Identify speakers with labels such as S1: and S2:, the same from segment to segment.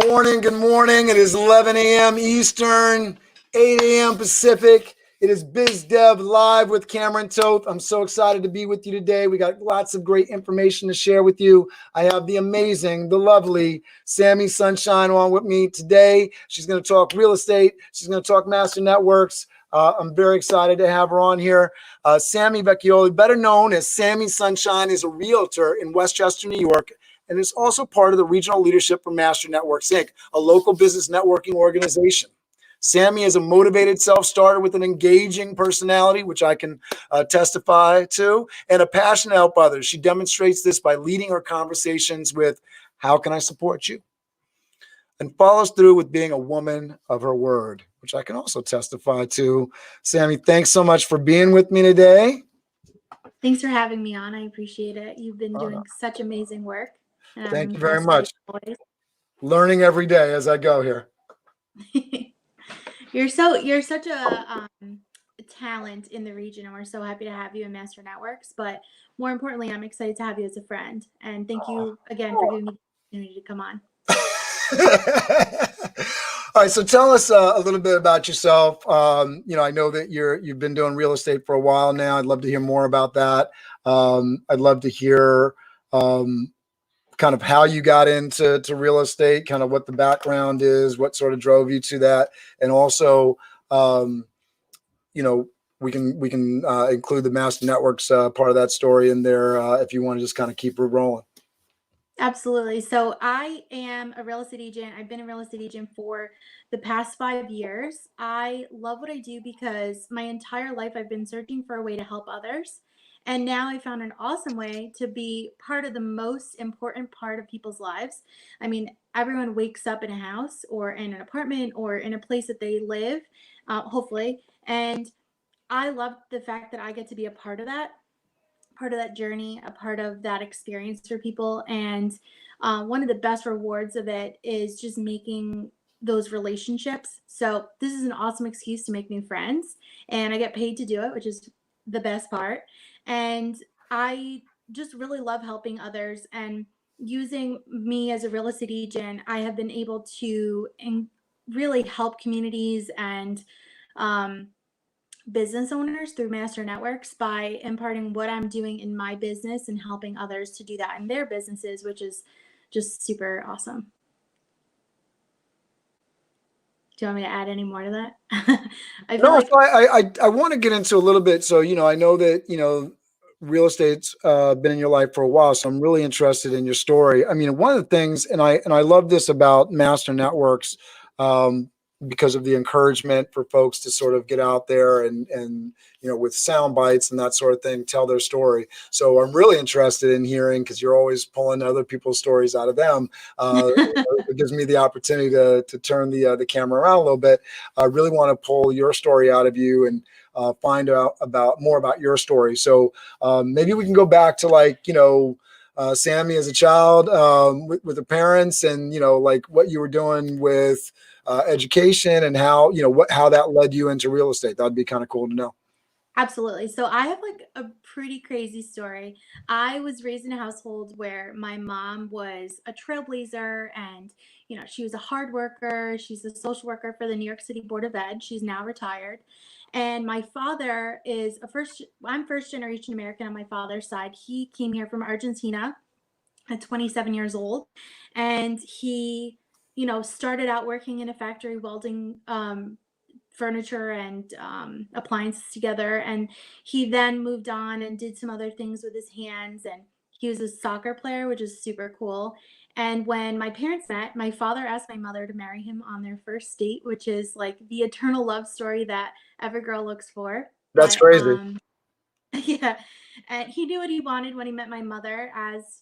S1: morning. Good morning. It is 11 a.m. Eastern, 8 a.m. Pacific. It is Biz Dev Live with Cameron Toth. I'm so excited to be with you today. We got lots of great information to share with you. I have the amazing, the lovely Sami Sunshine on with me today. She's going to talk real estate. She's going to talk master networks. I'm very excited to have her on here. Sami Vecchiolla, better known as Sami Sunshine, is a realtor in Westchester, New York, and is also part of the regional leadership for Master Networks, Inc., a local business networking organization. Sami is a motivated self-starter with an engaging personality, which I can testify to, and a passion to help others. She demonstrates this by leading her conversations with, "How can I support you?" and follows through with being a woman of her word, which I can also testify to. Sami, thanks so much for being with me today.
S2: Thanks for having me on. I appreciate it. You've been doing such amazing work.
S1: Thank you very much. Learning every day as I go here.
S2: You're such a talent in the region, and we're so happy to have you in Master Networks. But more importantly, I'm excited to have you as a friend. And thank you again for giving me the opportunity to come on.
S1: All right, so tell us a little bit about yourself. I know that you've been doing real estate for a while now. I'd love to hear more about that. I'd love to hear kind of how you got into real estate, kind of what the background is, what sort of drove you to that, and also, we can include the Master Networks part of that story in there if you want to just kind of keep it rolling.
S2: Absolutely. So I am a real estate agent. I've been a real estate agent for the past 5 years. I love what I do because my entire life I've been searching for a way to help others. And now I found an awesome way to be part of the most important part of people's lives. I mean, everyone wakes up in a house or in an apartment or in a place that they live, hopefully. And I love the fact that I get to be a part of that journey, a part of that experience for people. And one of the best rewards of it is just making those relationships. So this is an awesome excuse to make new friends, and I get paid to do it, which is the best part. And I just really love helping others, and using me as a real estate agent, I have been able to really help communities and business owners through Master Networks by imparting what I'm doing in my business and helping others to do that in their businesses, which is just super awesome. Do you want me to add any more to that?
S1: I want to get into a little bit. So, I know that, real estate's been in your life for a while, so I'm really interested in your story. I mean, one of the things, and I love this about Master Networks, because of the encouragement for folks to sort of get out there and with sound bites and that sort of thing, tell their story. So I'm really interested in hearing, because you're always pulling other people's stories out of them. It gives me the opportunity to turn the camera around a little bit. I really want to pull your story out of you and find out more about your story. So maybe we can go back to Sami as a child with the parents, and like what you were doing with education, and how that led you into real estate. That'd be kind of cool to know.
S2: Absolutely. So I have a pretty crazy story. I was raised in a household where my mom was a trailblazer, and she was a hard worker. She's a social worker for the New York City Board of Ed. She's now retired. And my father is I'm first generation American on my father's side. He came here from Argentina at 27 years old, and he started out working in a factory welding furniture and appliances together. And he then moved on and did some other things with his hands. And he was a soccer player, which is super cool. And when my parents met, my father asked my mother to marry him on their first date, which is like the eternal love story that every girl looks for.
S1: That's crazy.
S2: Yeah. And he knew what he wanted when he met my mother, as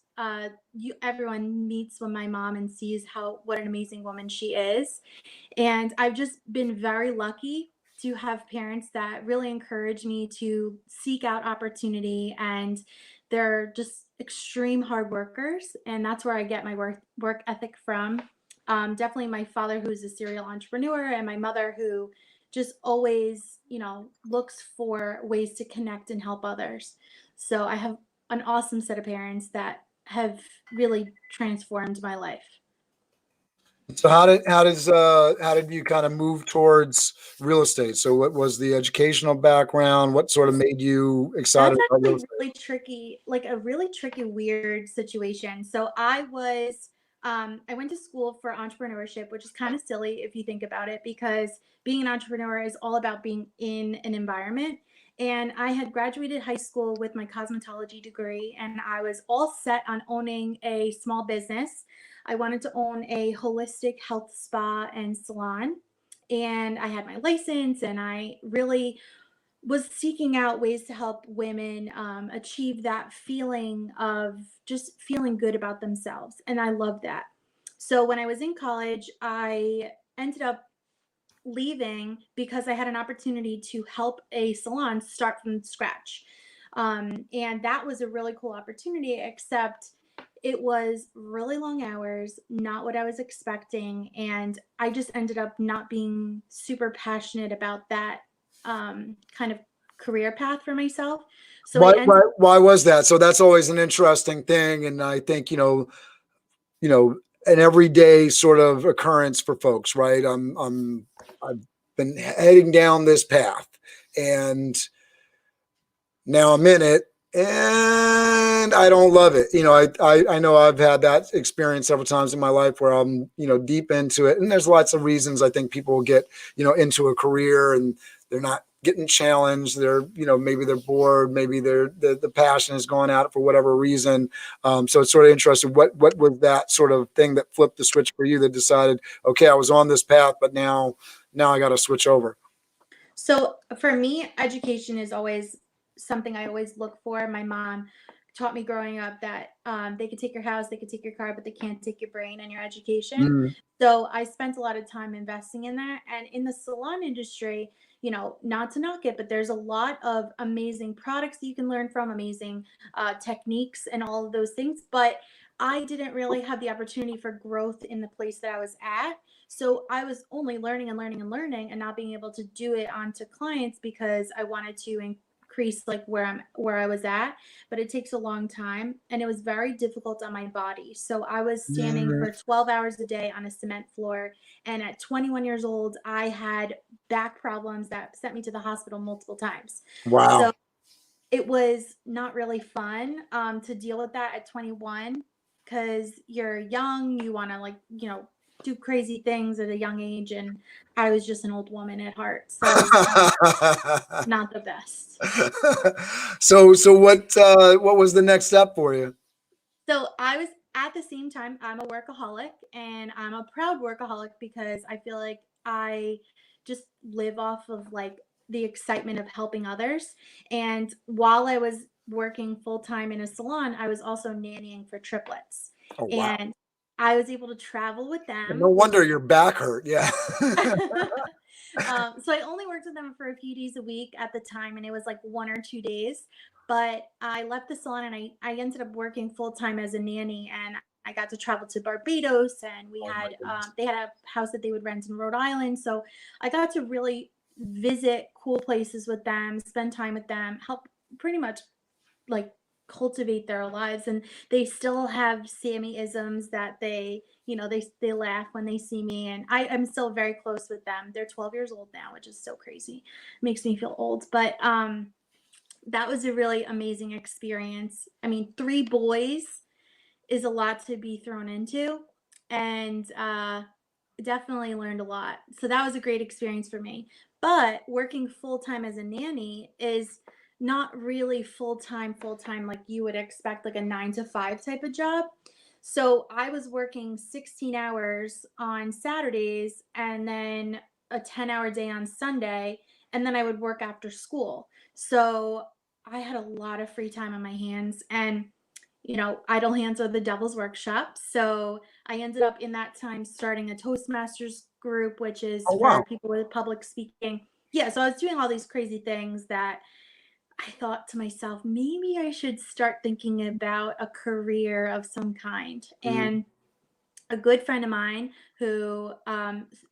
S2: everyone meets when my mom and sees what an amazing woman she is. And I've just been very lucky to have parents that really encourage me to seek out opportunity, and they're just extreme hard workers. And that's where I get my work ethic from. Definitely my father, who's a serial entrepreneur, and my mother, who just always, looks for ways to connect and help others. So I have an awesome set of parents that have really transformed my life.
S1: So how did you kind of move towards real estate? So what was the educational background? What sort of made you excited
S2: That's
S1: about real
S2: actually
S1: estate?
S2: really tricky, like a really tricky, weird situation. So I went to school for entrepreneurship, which is kind of silly if you think about it, because being an entrepreneur is all about being in an environment. And I had graduated high school with my cosmetology degree, and I was all set on owning a small business. I wanted to own a holistic health spa and salon. And I had my license, and I really was seeking out ways to help women achieve that feeling of just feeling good about themselves. And I love that. So when I was in college, I ended up leaving because I had an opportunity to help a salon start from scratch. And that was a really cool opportunity, except it was really long hours, not what I was expecting. And I just ended up not being super passionate about that kind of career path for myself. So I ended
S1: Why was that? So that's always an interesting thing, and I think you know an everyday sort of occurrence for folks, right? I've been heading down this path, and now I'm in it, and I don't love it. I know I've had that experience several times in my life where I'm deep into it, and there's lots of reasons I think people will get into a career and they're not getting challenged. They're maybe they're bored, maybe the passion is going out for whatever reason. So it's sort of interesting. What was that sort of thing that flipped the switch for you that decided, okay, I was on this path, but now I got to switch over.
S2: So for me, education is always something I always look for. My mom taught me growing up that they could take your house, they could take your car, but they can't take your brain and your education.
S1: Mm,
S2: So I spent a lot of time investing in that. And in the salon industry, not to knock it, but there's a lot of amazing products that you can learn from, amazing techniques, and all of those things. But I didn't really have the opportunity for growth in the place that I was at. So I was only learning and learning and learning and not being able to do it onto clients because I wanted to increase like where I was at, but it takes a long time and it was very difficult on my body. So I was standing
S1: mm,
S2: for 12 hours a day on a cement floor, and at 21 years old I had back problems that sent me to the hospital multiple times. So
S1: wow.
S2: it was not really fun to deal with that at 21, because you're young, you want to like do crazy things at a young age, and I was just an old woman at heart, so it was not the best.
S1: So what was the next step for you?
S2: So I was, at the same time, I'm a workaholic, and I'm a proud workaholic because I feel like I just live off of like the excitement of helping others. And while I was working full time in a salon, I was also nannying for triplets.
S1: Oh wow.
S2: And I was able to travel with
S1: No
S2: them, which
S1: wonder your back hurt. Yeah.
S2: so I only worked with them for a few days a week at the time, and it was like 1 or 2 days. But I left the salon, and I ended up working full time as a nanny, and I got to travel to Barbados, and we
S1: Oh my
S2: had
S1: goodness.
S2: they had a house that they would rent in Rhode Island. So I got to really visit cool places with them, spend time with them, help pretty much like cultivate their lives. And they still have Sammy isms that they laugh when they see me, and I am still very close with them. They're 12 years old now, which is so crazy. Makes me feel old. But that was a really amazing experience. I mean, 3 boys is a lot to be thrown into, and definitely learned a lot. So that was a great experience for me. But working full time as a nanny is not really full time like you would expect, like a 9 to 5 type of job. So I was working 16 hours on Saturdays, and then a 10-hour day on Sunday, and then I would work after school. So I had a lot of free time on my hands, and idle hands are the devil's workshop. So I ended up in that time starting a Toastmasters group, which is
S1: Oh wow.
S2: for people with public speaking. Yeah, so I was doing all these crazy things that I thought to myself, maybe I should start thinking about a career of some kind.
S1: Mm.
S2: And a good friend of mine who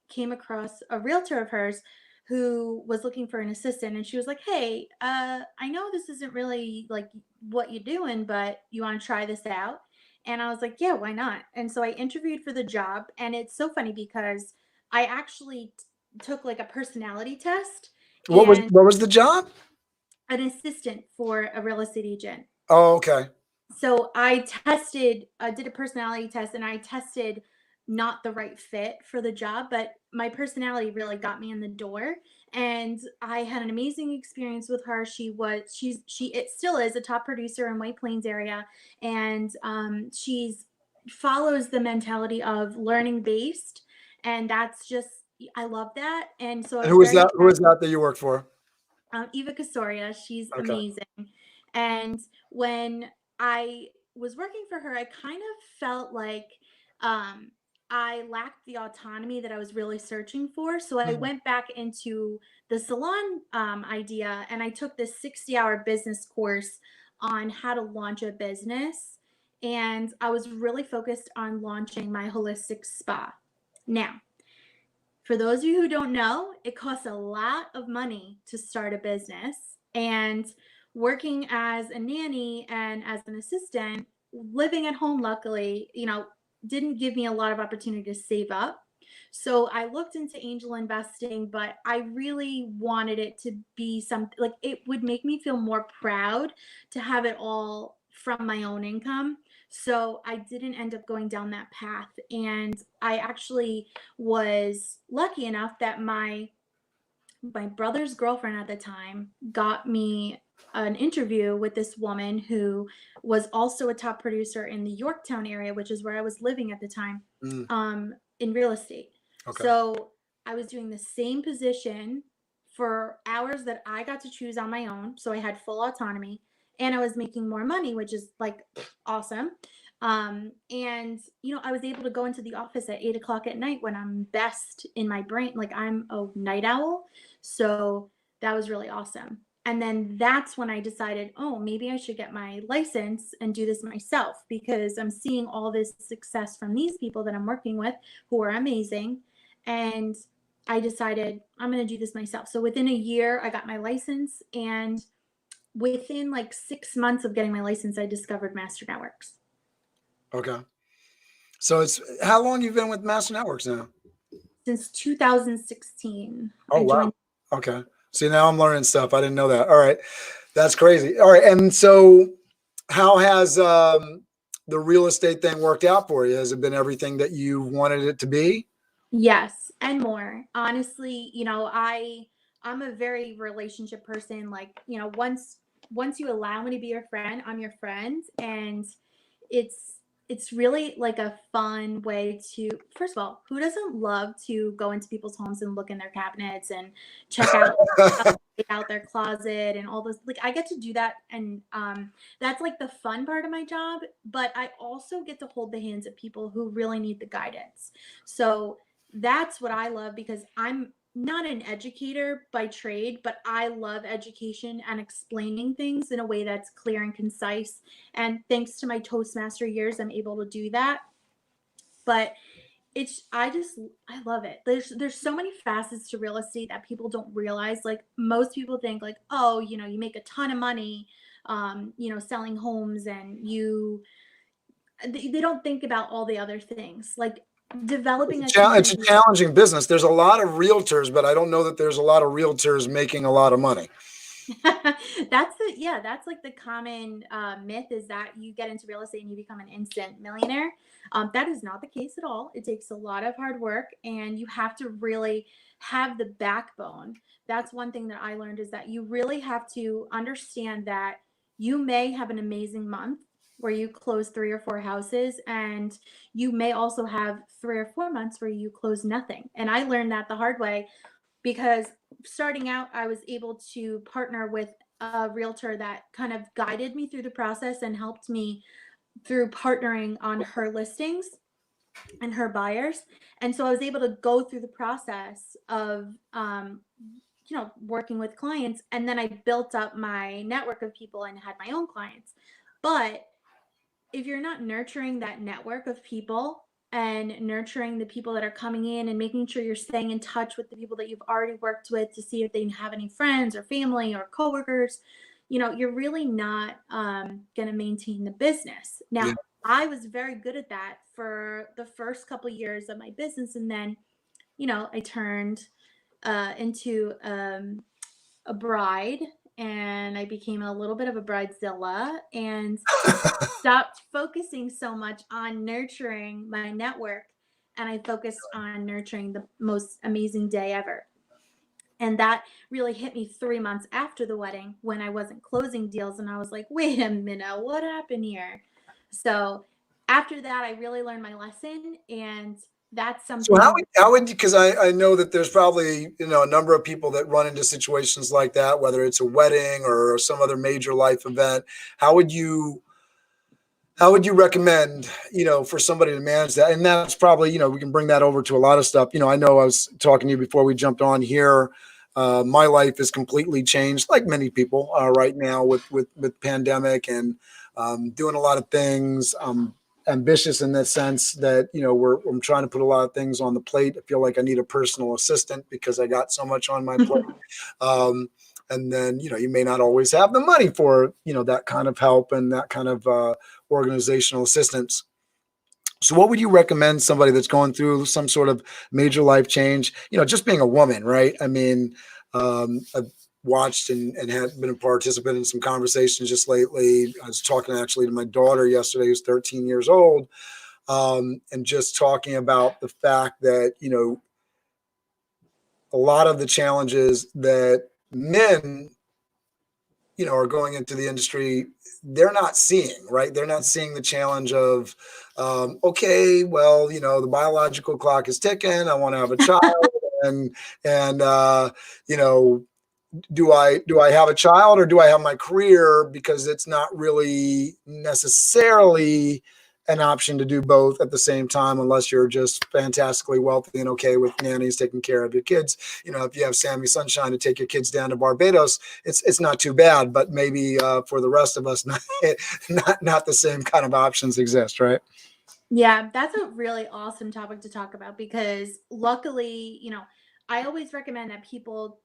S2: came across a realtor of hers who was looking for an assistant, and she was like, hey, I know this isn't really like what you're doing, but you want to try this out. And I was like, yeah, why not? And so I interviewed for the job. And it's so funny because I actually took like a personality test and
S1: What was the job?
S2: an assistant for a real estate agent.
S1: Oh, okay.
S2: So I tested, did a personality test, and I tested not the right fit for the job, but my personality really got me in the door. And I had an amazing experience with her. It still is a top producer in White Plains area. And she's follows the mentality of learning based. And that's just, I love that. And so I
S1: And
S2: was very
S1: who was
S2: attracted.
S1: that you worked for?
S2: Eva Casoria, she's
S1: Okay.
S2: amazing. And when I was working for her, I kind of felt like um, I lacked the autonomy that I was really searching for. So I
S1: Mhm.
S2: went back into the salon idea, and I took this 60-hour business course on how to launch a business. And I was really focused on launching my holistic spa. Now, for those of you who don't know, it costs a lot of money to start a business. And working as a nanny and as an assistant, living at home, luckily, didn't give me a lot of opportunity to save up. So I looked into angel investing, but I really wanted it to be something like it would make me feel more proud to have it all from my own income. So I didn't end up going down that path. And I actually was lucky enough that my brother's girlfriend at the time got me an interview with this woman who was also a top producer in the Yorktown area, which is where I was living at the time,
S1: Mm,
S2: in real estate.
S1: okay.
S2: So I was doing the same position for hours that I got to choose on my own. So I had full autonomy, and I was making more money, which is like awesome. And I was able to go into the office at 8 o'clock at night when I'm best in my brain. Like, I'm a night owl. So that was really awesome. And then that's when I decided, oh, maybe I should get my license and do this myself, because I'm seeing all this success from these people that I'm working with who are amazing. And I decided I'm going to do this myself. So within a year, I got my license. And within like 6 months of getting my license, I discovered Master Networks.
S1: Okay. So it's how long you've been with Master Networks now?
S2: Since 2016,
S1: Oh,
S2: I
S1: wow.
S2: joined.
S1: Okay. See, now I'm learning stuff. I didn't know that. All right. That's crazy. All right. And so how has the real estate thing worked out for you? Has it been everything that you wanted it to be?
S2: Yes, and more. Honestly, I'm a very relationship person. Like, once you allow me to be your friend, I'm your friend. And it's it's really like a fun way to, first of all, who doesn't love to go into people's homes and look in their cabinets and check out out their closet and all those. Like, I get to do that, and that's like the fun part of my job, but I also get to hold the hands of people who really need the guidance. So that's what I love, because I'm not an educator by trade, but I love education and explaining things in a way that's clear and concise. And thanks to my Toastmaster years, I'm able to do that. But I love it. There's so many facets to real estate that people don't realize. Like, most people think like, oh, you make a ton of money, selling homes, and they don't think about all the other things, like developing a
S1: It's a
S2: community.
S1: challenging business. There's a lot of realtors, but I don't know that there's a lot of realtors making a lot of money.
S2: That's like the common myth, is that you get into real estate and you become an instant millionaire. That is not the case at all. It takes a lot of hard work, and you have to really have the backbone. That's one thing that I learned, is that you really have to understand that you may have an amazing month where you close 3 or 4 houses, and you may also have 3 or 4 months where you close nothing. And I learned that the hard way, because starting out, I was able to partner with a realtor that kind of guided me through the process and helped me through partnering on her listings and her buyers. And so I was able to go through the process of, working with clients. And then I built up my network of people and had my own clients. But if you're not nurturing that network of people and nurturing the people that are coming in, and making sure you're staying in touch with the people that you've already worked with to see if they have any friends or family or coworkers, you're really not going to maintain the business.
S1: Yeah.
S2: Now, I was very good at that for the first couple years of my business. And then, I turned into a bride, and I became a little bit of a bridezilla and stopped focusing so much on nurturing my network. And I focused on nurturing the most amazing day ever. And that really hit me 3 months after the wedding when I wasn't closing deals. And I was like, wait a minute, what happened here? So after that, I really learned my lesson. And that's
S1: So how
S2: something.
S1: would how would you? Because I know that there's probably a number of people that run into situations like that, whether it's a wedding or some other major life event. How would you how would you recommend for somebody to manage that? And that's probably we can bring that over to a lot of stuff. I know I was talking to you before we jumped on here. My life is completely changed, like many people right now with pandemic and doing a lot of things. Ambitious in the sense that I'm trying to put a lot of things on the plate. I feel like I need a personal assistant because I got so much on my plate. And then you may not always have the money for that kind of help and that kind of organizational assistance. So what would you recommend somebody that's going through some sort of major life change? Just being a woman, right? I mean, I've watched and had been a participant in some conversations just lately. I was talking actually to my daughter yesterday, who's 13 years old, and just talking about the fact that, a lot of the challenges that men are going into the industry, they're not seeing, right? They're not seeing the challenge of, okay, well, the biological clock is ticking. I want to have a child, and you know, do I have a child or do I have my career? Because it's not really necessarily an option to do both at the same time, unless you're just fantastically wealthy and okay with nannies taking care of your kids. If you have Sami Sunshine to take your kids down to Barbados, it's not too bad. But maybe for the rest of us, not the same kind of options exist, right?
S2: Yeah, that's a really awesome topic to talk about because luckily, I always recommend that people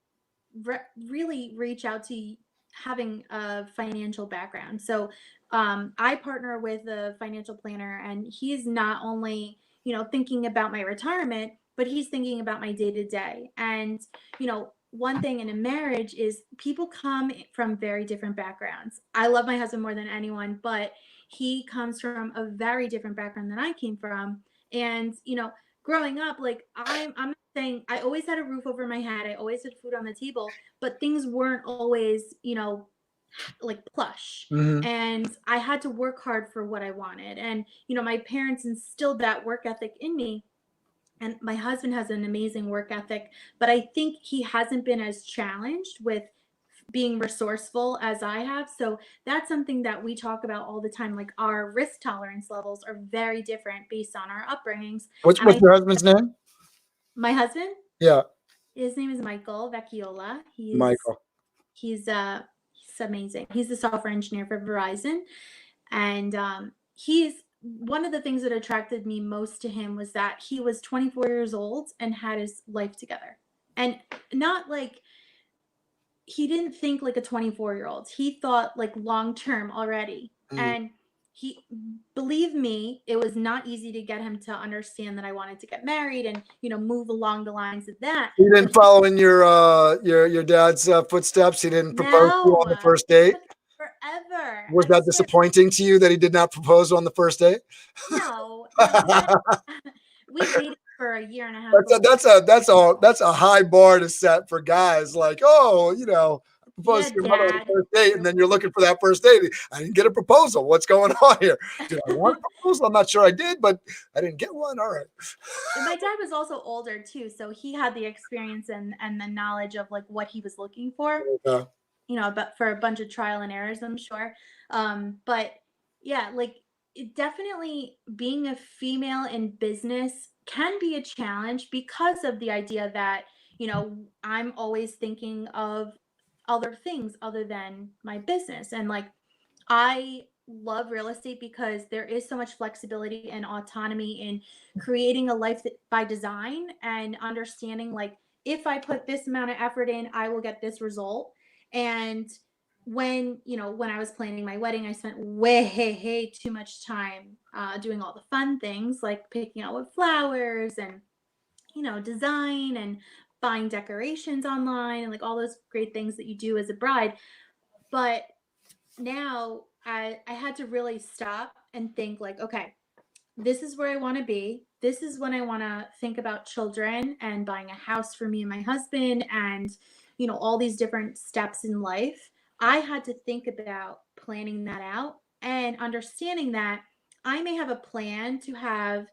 S2: really reach out to having a financial background. So, I partner with a financial planner, and he's not only, thinking about my retirement, but he's thinking about my day to day. And, one thing in a marriage is people come from very different backgrounds. I love my husband more than anyone, but he comes from a very different background than I came from. And, growing up, like I'm not saying I always had a roof over my head, I always had food on the table, but things weren't always, like plush.
S1: Mm-hmm.
S2: And I had to work hard for what I wanted. And, my parents instilled that work ethic in me. And my husband has an amazing work ethic, but I think he hasn't been as challenged with being resourceful as I have. So that's something that we talk about all the time. Like our risk tolerance levels are very different based on our upbringings. And
S1: What's your husband's name?
S2: my husband,
S1: Yeah,
S2: his name is Michael Vecchiolla. He's
S1: Michael.
S2: he's uh he's amazing. He's the software engineer for Verizon, and he's one of the things that attracted me most to him was that he was 24 years old and had his life together, and not like he didn't think like a 24-year-old. He thought like long term already.
S1: Mm.
S2: And he, believe me, it was not easy to get him to understand that I wanted to get married and, move along the lines of that.
S1: You
S2: But
S1: didn't follow in your dad's footsteps. He didn't propose to you on the
S2: no,
S1: first date.
S2: took forever.
S1: Was
S2: I
S1: that
S2: swear.
S1: disappointing to you that he did not propose on the first date?
S2: No, no, we dated for a year and a half
S1: That's a
S2: before.
S1: that's a that's a that's a high bar to set for guys. Like, oh, I proposed
S2: Yeah,
S1: to your mother on the
S2: dad.
S1: first date, and then you're looking for that first date. I didn't get a proposal. What's going on here? Did I want a proposal? I'm not sure I did, but I didn't get one. All right.
S2: And my dad was also older too, so he had the experience and the knowledge of like what he was looking for.
S1: Uh,
S2: But for a bunch of trial and errors, I'm sure. But yeah, like definitely being a female in business can be a challenge because of the idea that, I'm always thinking of other things other than my business. And like, I love real estate because there is so much flexibility and autonomy in creating a life by design and understanding like if I put this amount of effort in, I will get this result. And when I was planning my wedding, I spent way too much time doing all the fun things like picking out what flowers and design and buying decorations online and like all those great things that you do as a bride. But now I had to really stop and think like, okay, this is where I want to be. This is when I want to think about children and buying a house for me and my husband and, all these different steps in life. I had to think about planning that out and understanding that I may have a plan to have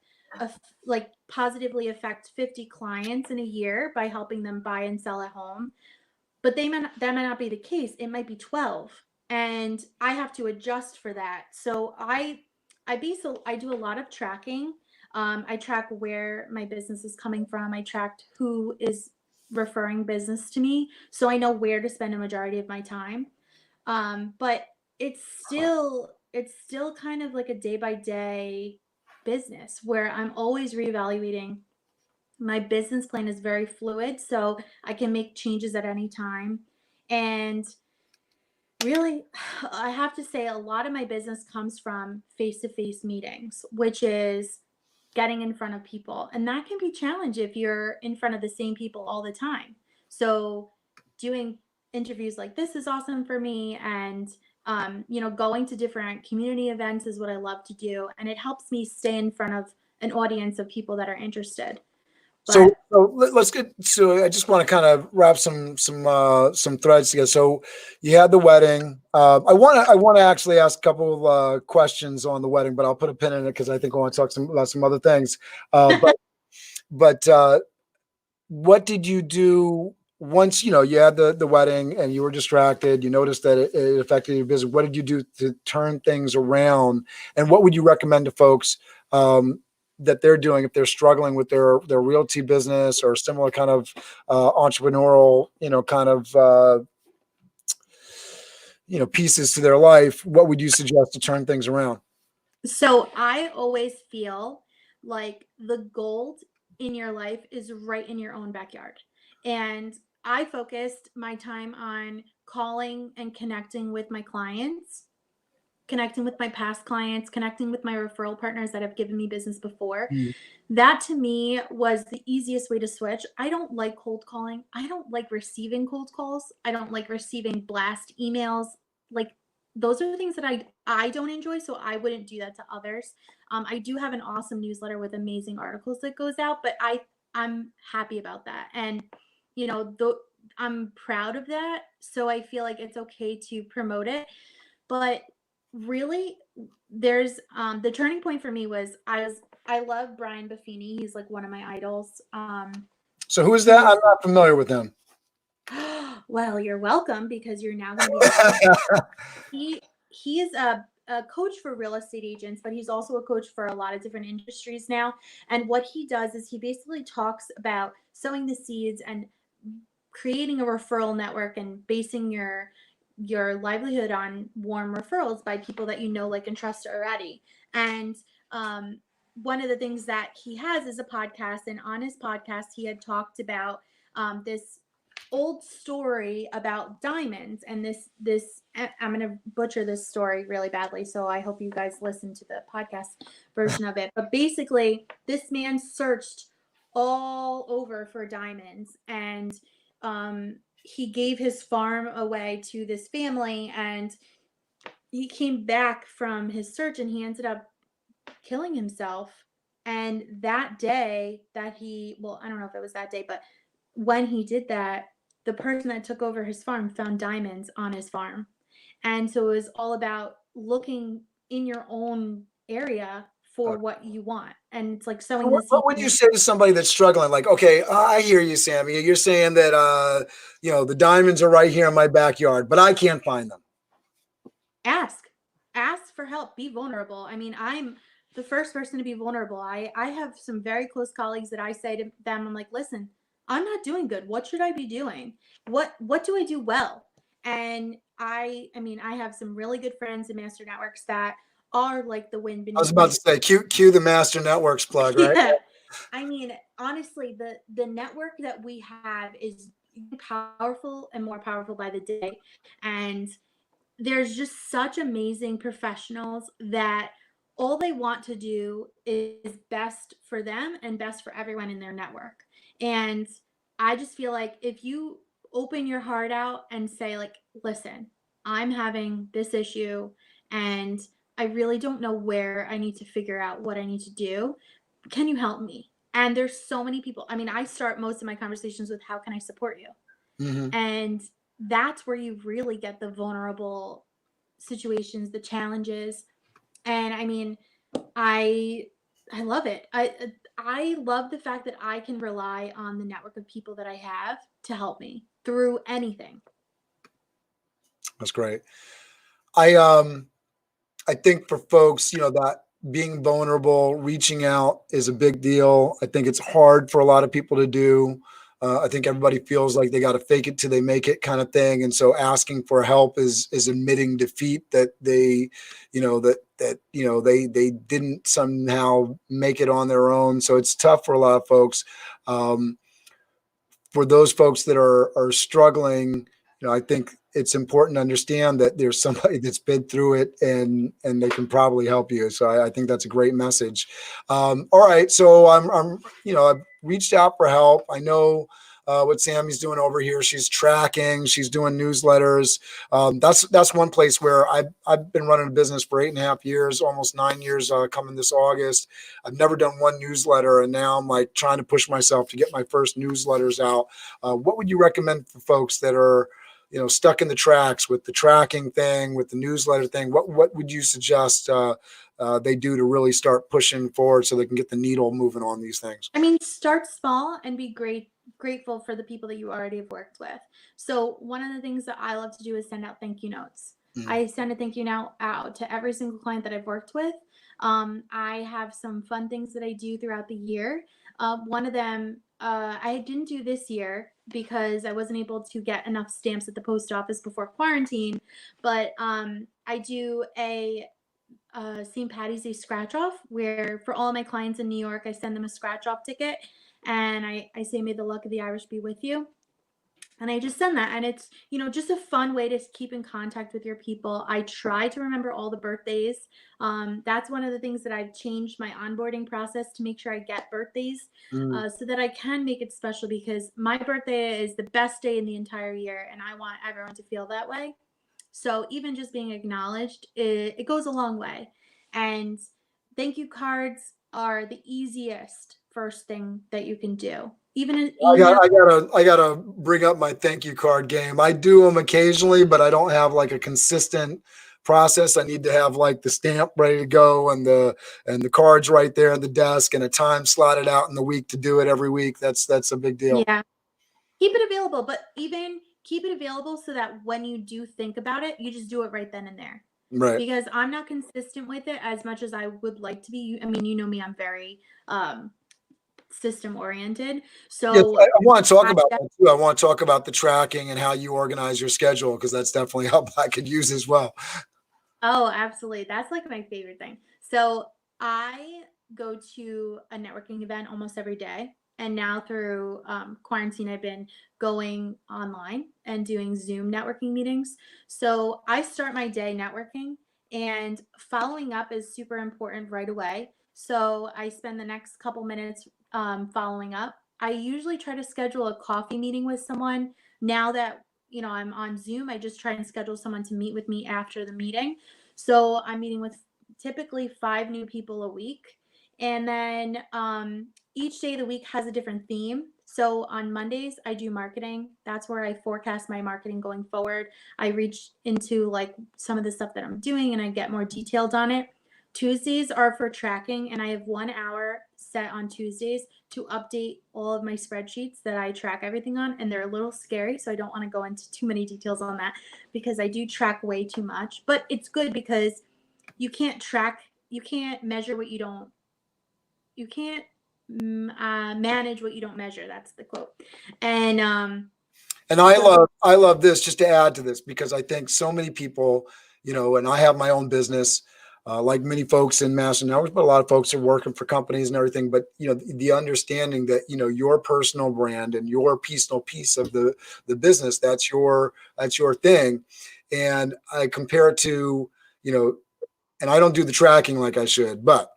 S2: like positively affect 50 clients in a year by helping them buy and sell a home, but that might not be the case. It might be 12, and I have to adjust for that. So I do a lot of tracking. I track where my business is coming from. I tracked who is referring business to me, so I know where to spend a majority of my time. But it's still kind of like a day by day business where I'm always reevaluating. My business plan is very fluid, so I can make changes at any time. And really, I have to say, a lot of my business comes from face to face meetings, which is getting in front of people. And that can be challenging if you're in front of the same people all the time. So, doing interviews like this is awesome for me. And, going to different community events is what I love to do. And it helps me stay in front of an audience of people that are interested.
S1: So,
S2: But
S1: let's get. So I just want to kind of wrap some threads together. So you had the wedding. I want to actually ask a couple of questions on the wedding, but I'll put a pin in it because I think I want to talk about some other things. But what did you do once you had the wedding and you were distracted? You noticed that it affected your business. What did you do to turn things around? And what would you recommend to folks? That they're doing if they're struggling with their realty business or similar kind of entrepreneurial, kind of pieces to their life. What would you suggest to turn things around?
S2: So I always feel like the gold in your life is right in your own backyard. And I focused my time on calling and connecting with my clients, connecting with my past clients, connecting with my referral partners that have given me business before.
S1: Mm.
S2: That to me was the easiest way to switch. I don't like cold calling. I don't like receiving cold calls. I don't like receiving blast emails. Like those are the things that I don't enjoy, so I wouldn't do that to others. I do have an awesome newsletter with amazing articles that goes out, but I'm happy about that, and you know, I'm proud of that. So I feel like it's okay to promote it, but really there's the turning point for me was I love Brian Buffini. He's like one of my idols.
S1: So who is that?
S2: He's
S1: I'm not familiar with him.
S2: well, you're welcome because you're now going to be knowing him. He is a coach for real estate agents, but he's also a coach for a lot of different industries now. And what he does is he basically talks about sowing the seeds and creating a referral network and basing your livelihood on warm referrals by people that you know, like, and trust already. And one of the things that he has is a podcast, and on his podcast, he had talked about this old story about diamonds. And this I'm going to butcher this story really badly, so I hope you guys listen to the podcast version of it. But basically, this man searched all over for diamonds, and he gave his farm away to this family, and he came back from his search and he ended up killing himself. And that day that well, I don't know if it was that day, but when he did that, the person that took over his farm found diamonds on his farm. And so it was all about looking in your own area for what you want. And it's like
S1: So
S2: sowing the
S1: what
S2: seed.
S1: would you say to somebody that's struggling? Like, okay, I hear you, Sammy. You're saying that the diamonds are right here in my backyard, but I can't find them.
S2: Ask for help, be vulnerable. I mean, I'm the first person to be vulnerable. I have some very close colleagues that I say to them, I'm like, listen, I'm not doing good. What should I be doing? What do I do well? And I mean, I have some really good friends in master networks that are like the wind
S1: I was
S2: beneath
S1: about
S2: my.
S1: to say, cue the Master Networks plug, right?
S2: Yeah. I mean, honestly, the network that we have is powerful and more powerful by the day. And there's just such amazing professionals that all they want to do is best for them and best for everyone in their network. And I just feel like if you open your heart out and say, like, listen, I'm having this issue and I really don't know where I need to figure out what I need to do. Can you help me? And there's so many people. I mean, I start most of my conversations with, how can I support you?
S1: Hmm.
S2: And that's where you really get the vulnerable situations, the challenges. And I mean, I I love it. I love the fact that I can rely on the network of people that I have to help me through anything.
S1: That's great. I think for folks, that being vulnerable, reaching out is a big deal. I think it's hard for a lot of people to do. I think everybody feels like they got to fake it till they make it kind of thing. And so asking for help is admitting defeat, that they, they didn't somehow make it on their own. So it's tough for a lot of folks. Um, for those folks that are struggling, I think it's important to understand that there's somebody that's been through it, and they can probably help you. So I think that's a great message. All right, so I've reached out for help. I know what Sammy's doing over here. She's tracking. She's doing newsletters. That's one place where I've been running a business for 8.5 years, almost 9 years, coming this August. I've never done one newsletter, and now I'm like trying to push myself to get my first newsletters out. What would you recommend for folks that are, stuck in the tracks with the tracking thing, with the newsletter thing? What would you suggest they do to really start pushing forward so they can get the needle moving on these things?
S2: I mean, start small and be grateful for the people that you already have worked with. So one of the things that I love to do is send out thank you notes.
S1: Mm.
S2: I send a thank you note out to every single client that I've worked with. I have some fun things that I do throughout the year. One of them I didn't do this year because I wasn't able to get enough stamps at the post office before quarantine. But I do a St. Patty's Day scratch off, where for all my clients in New York, I send them a scratch off ticket, and I say, may the luck of the Irish be with you. And I just send that. And it's, just a fun way to keep in contact with your people. I try to remember all the birthdays. That's one of the things that I've changed my onboarding process to make sure I get birthdays,
S1: Mm.
S2: so that I can make it special, because my birthday is the best day in the entire year. And I want everyone to feel that way. So even just being acknowledged, it goes a long way. And thank you cards are the easiest first thing that you can do. Even an email.
S1: I gotta bring up my thank you card game. I do them occasionally, but I don't have like a consistent process. I need to have like the stamp ready to go, and the cards right there on the desk, and a time slotted out in the week to do it every week. That's a big deal.
S2: Yeah, keep it available, but even keep it available so that when you do think about it, you just do it right then and there.
S1: Right.
S2: Because I'm not consistent with it as much as I would like to be. I mean, you know me, I'm very system oriented.
S1: Yes, I
S2: So
S1: want to talk
S2: I
S1: about that too. I want to talk about the tracking and how you organize your schedule, because that's definitely help I could use as well.
S2: Oh, absolutely. That's like my favorite thing. So I go to a networking event almost every day. And now through quarantine, I've been going online and doing Zoom networking meetings. So I start my day networking, and following up is super important right away. So I spend the next couple minutes following up. I usually try to schedule a coffee meeting with someone. Now that I'm on Zoom, I just try and schedule someone to meet with me after the meeting. So I'm meeting with typically 5 new people a week. And then each day of the week has a different theme. So on Mondays, I do marketing. That's where I forecast my marketing going forward. I reach into like some of the stuff that I'm doing, and I get more detailed on it. Tuesdays are for tracking, and I have 1 hour set on Tuesdays to update all of my spreadsheets that I track everything on. And they're a little scary, so I don't want to go into too many details on that, because I do track way too much. But it's good because you can't measure what you can't manage what you don't measure. That's the quote. And
S1: And I
S2: so
S1: love this, just to add to this, because I think so many people, and I have my own business, like many folks in Master Networks, but a lot of folks are working for companies and everything. But the understanding that your personal brand and your personal piece of the business, that's your thing. and I compare it to, and I don't do the tracking like I should, but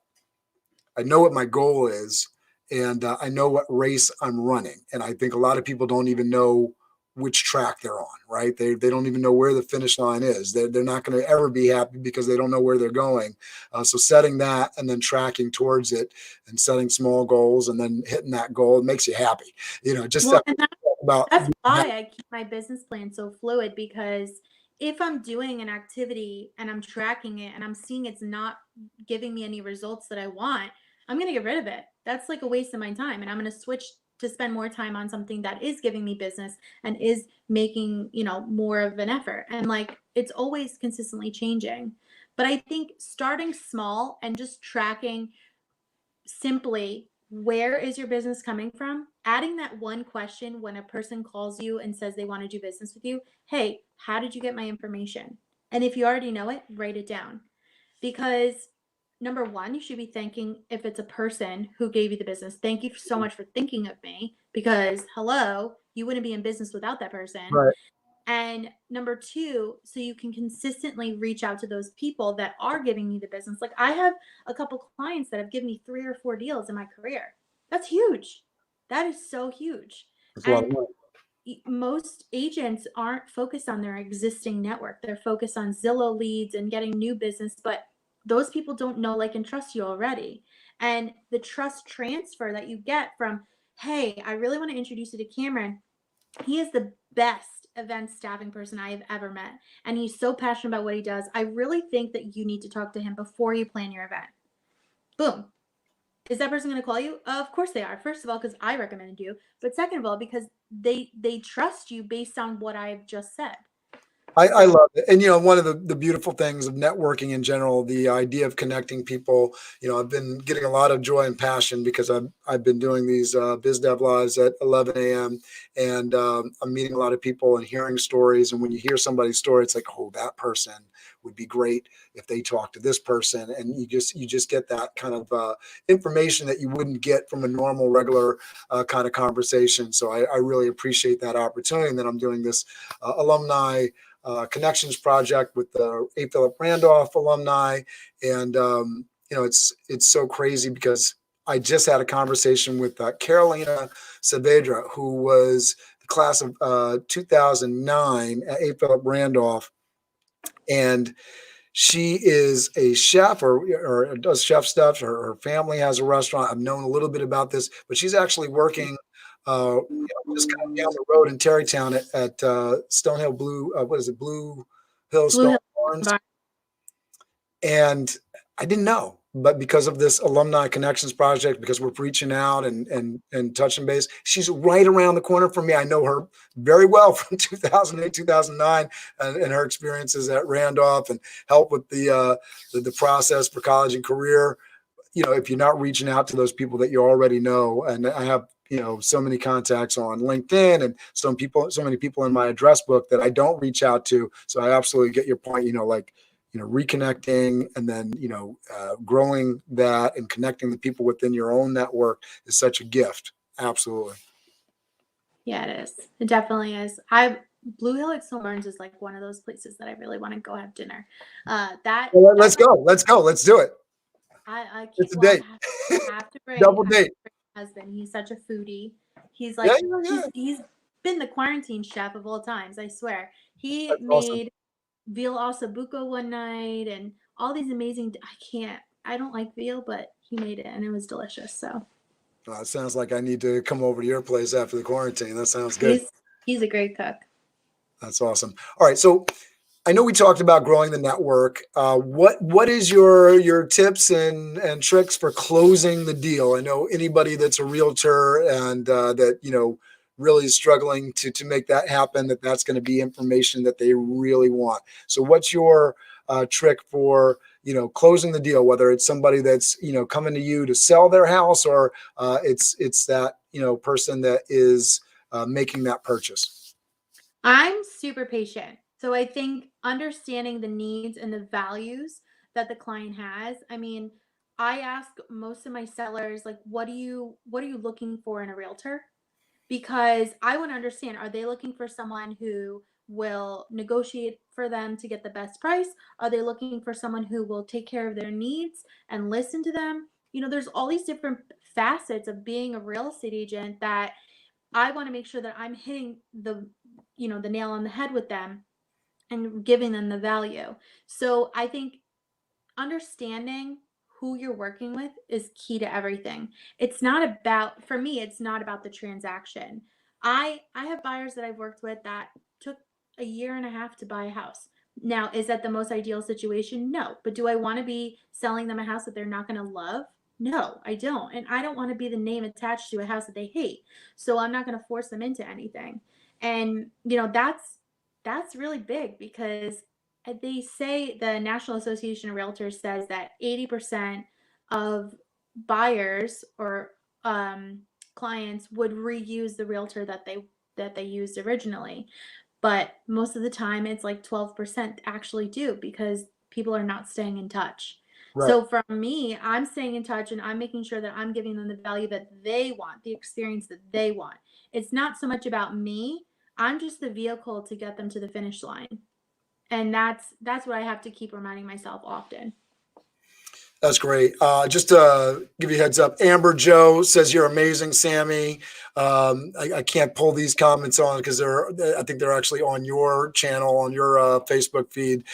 S1: I know what my goal is, and I know what race I'm running. And I think a lot of people don't even know which track they're on, right? They don't even know where the finish line is. They're not going to ever be happy because they don't know where they're going. So setting that and then tracking towards it and setting small goals and then hitting that goal, it makes you happy. Just
S2: Well, and
S1: about
S2: that's why I keep my business plan so fluid, because if I'm doing an activity and I'm tracking it and I'm seeing it's not giving me any results that I want, I'm going to get rid of it. That's like a waste of my time. And I'm going to switch to spend more time on something that is giving me business and is making, more of an effort. And like it's always consistently changing. But I think starting small and just tracking simply where is your business coming from, adding that one question when a person calls you and says they want to do business with you. Hey, how did you get my information? And if you already know it, write it down, because number one, you should be thanking, if it's a person who gave you the business, thank you so much for thinking of me, because hello, you wouldn't be in business without that person.
S1: right.
S2: And number two, so you can consistently reach out to those people that are giving you the business. Like I have a couple clients that have given me 3 or 4 deals in my career. That's huge. That is so huge.
S1: That's a lot of
S2: And
S1: money.
S2: most agents aren't focused on their existing network. They're focused on Zillow leads and getting new business, but those people don't know, like, and trust you already. And the trust transfer that you get from, hey, I really want to introduce you to Cameron. He is the best event staffing person I have ever met. And he's so passionate about what he does. I really think that you need to talk to him before you plan your event. Boom. Is that person going to call you? Of course they are. First of all, because I recommended you. But second of all, because they trust you based on what I've just said.
S1: I love it. And, one of the beautiful things of networking in general, the idea of connecting people, I've been getting a lot of joy and passion because I've been doing these Biz Dev Lives at 11 a.m. And I'm meeting a lot of people and hearing stories. And when you hear somebody's story, it's like, oh, that person would be great if they talk to this person. And you just get that kind of information that you wouldn't get from a normal, regular kind of conversation. So I really appreciate that opportunity. And then I'm doing this alumni connections project with the A. Philip Randolph alumni. And, it's so crazy because I just had a conversation with Carolina Saavedra, who was the class of 2009 at A. Philip Randolph. And she is a chef or does chef stuff. Her family has a restaurant. I've known a little bit about this, but she's actually working just kind of down the road in Terrytown at Stonehill Blue. What is it? Blue Hill
S2: Blue
S1: Stone
S2: Hill
S1: Barns.
S2: Bar.
S1: And I didn't know, but because of this alumni connections project, because we're reaching out and touching base, she's right around the corner from me. I know her very well from 2008, 2009, and her experiences at Randolph and help with the process for college and career. If you're not reaching out to those people that you already know, and I have, so many contacts on LinkedIn and so many people in my address book that I don't reach out to. So I absolutely get your point, reconnecting and then, growing that and connecting the people within your own network is such a gift. Absolutely.
S2: Yeah, it is. It definitely is. Blue Hill at Stone Barns is like one of those places that I really want to go have dinner.
S1: Well, let's go. Let's go. Let's do it.
S2: I can't.
S1: It's a
S2: Well,
S1: date.
S2: I have to
S1: Double
S2: bring
S1: date.
S2: my husband. He's such a foodie. He's
S1: Yeah,
S2: like
S1: yeah.
S2: he's been the quarantine chef of all times. I swear. He
S1: That's awesome.
S2: made veal ossobuco one night and all these amazing. I don't like veal, but he made it and it was delicious. So
S1: It sounds like I need to come over to your place after the quarantine. That sounds good.
S2: he's a great cook.
S1: That's awesome. All right, so I know we talked about growing the network. What is your tips and tricks for closing the deal? I know anybody that's a realtor and that really is struggling to make that happen. That's going to be information that they really want. So, what's your trick for closing the deal? Whether it's somebody that's coming to you to sell their house, or it's that person that is making that purchase.
S2: I'm super patient. So I think understanding the needs and the values that the client has. I mean, I ask most of my sellers, like, what are you looking for in a realtor? Because I want to understand, are they looking for someone who will negotiate for them to get the best price? Are they looking for someone who will take care of their needs and listen to them? There's all these different facets of being a real estate agent that I want to make sure that I'm hitting the nail on the head with them and giving them the value. So I think understanding who you're working with is key to everything. It's not about, for me, it's not about the transaction. I have buyers that I've worked with that took a year and a half to buy a house. Now, is that the most ideal situation? No. But do I want to be selling them a house that they're not going to love? No, I don't. And I don't want to be the name attached to a house that they hate. So I'm not going to force them into anything. And that's really big because they say the National Association of Realtors says that 80% of buyers or clients would reuse the realtor that they used originally, but most of the time it's like 12% actually do because people are not staying in touch.
S1: Right.
S2: So for me, I'm staying in touch and I'm making sure that I'm giving them the value that they want, the experience that they want. It's not so much about me. I'm just the vehicle to get them to the finish line. And that's what I have to keep reminding myself often.
S1: That's great. Just to give you a heads up, Amber Joe says you're amazing, Sami. I can't pull these comments on because I think they're actually on your channel, on your Facebook feed.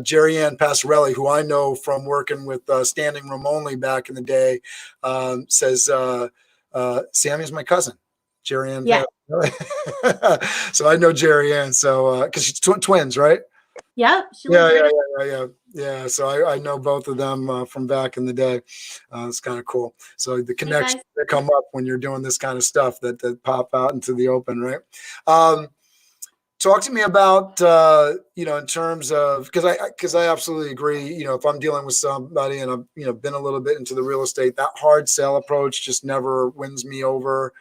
S1: Jerry Ann Passarelli, who I know from working with Standing Room Only back in the day, says Sami is my cousin. Jerry Ann
S2: Yeah.
S1: Passarelli. So I know Jerry Ann. So because she's twins, right?
S2: Yep. She
S1: Yeah,
S2: lives right
S1: yeah. So I know both of them from back in the day. It's kind of cool. So the
S2: Hey guys.
S1: connections that come up when you're doing this kind of stuff that pop out into the open, right? Talk to me about in terms of because I absolutely agree. If I'm dealing with somebody and I've been a little bit into the real estate, that hard sell approach just never wins me over.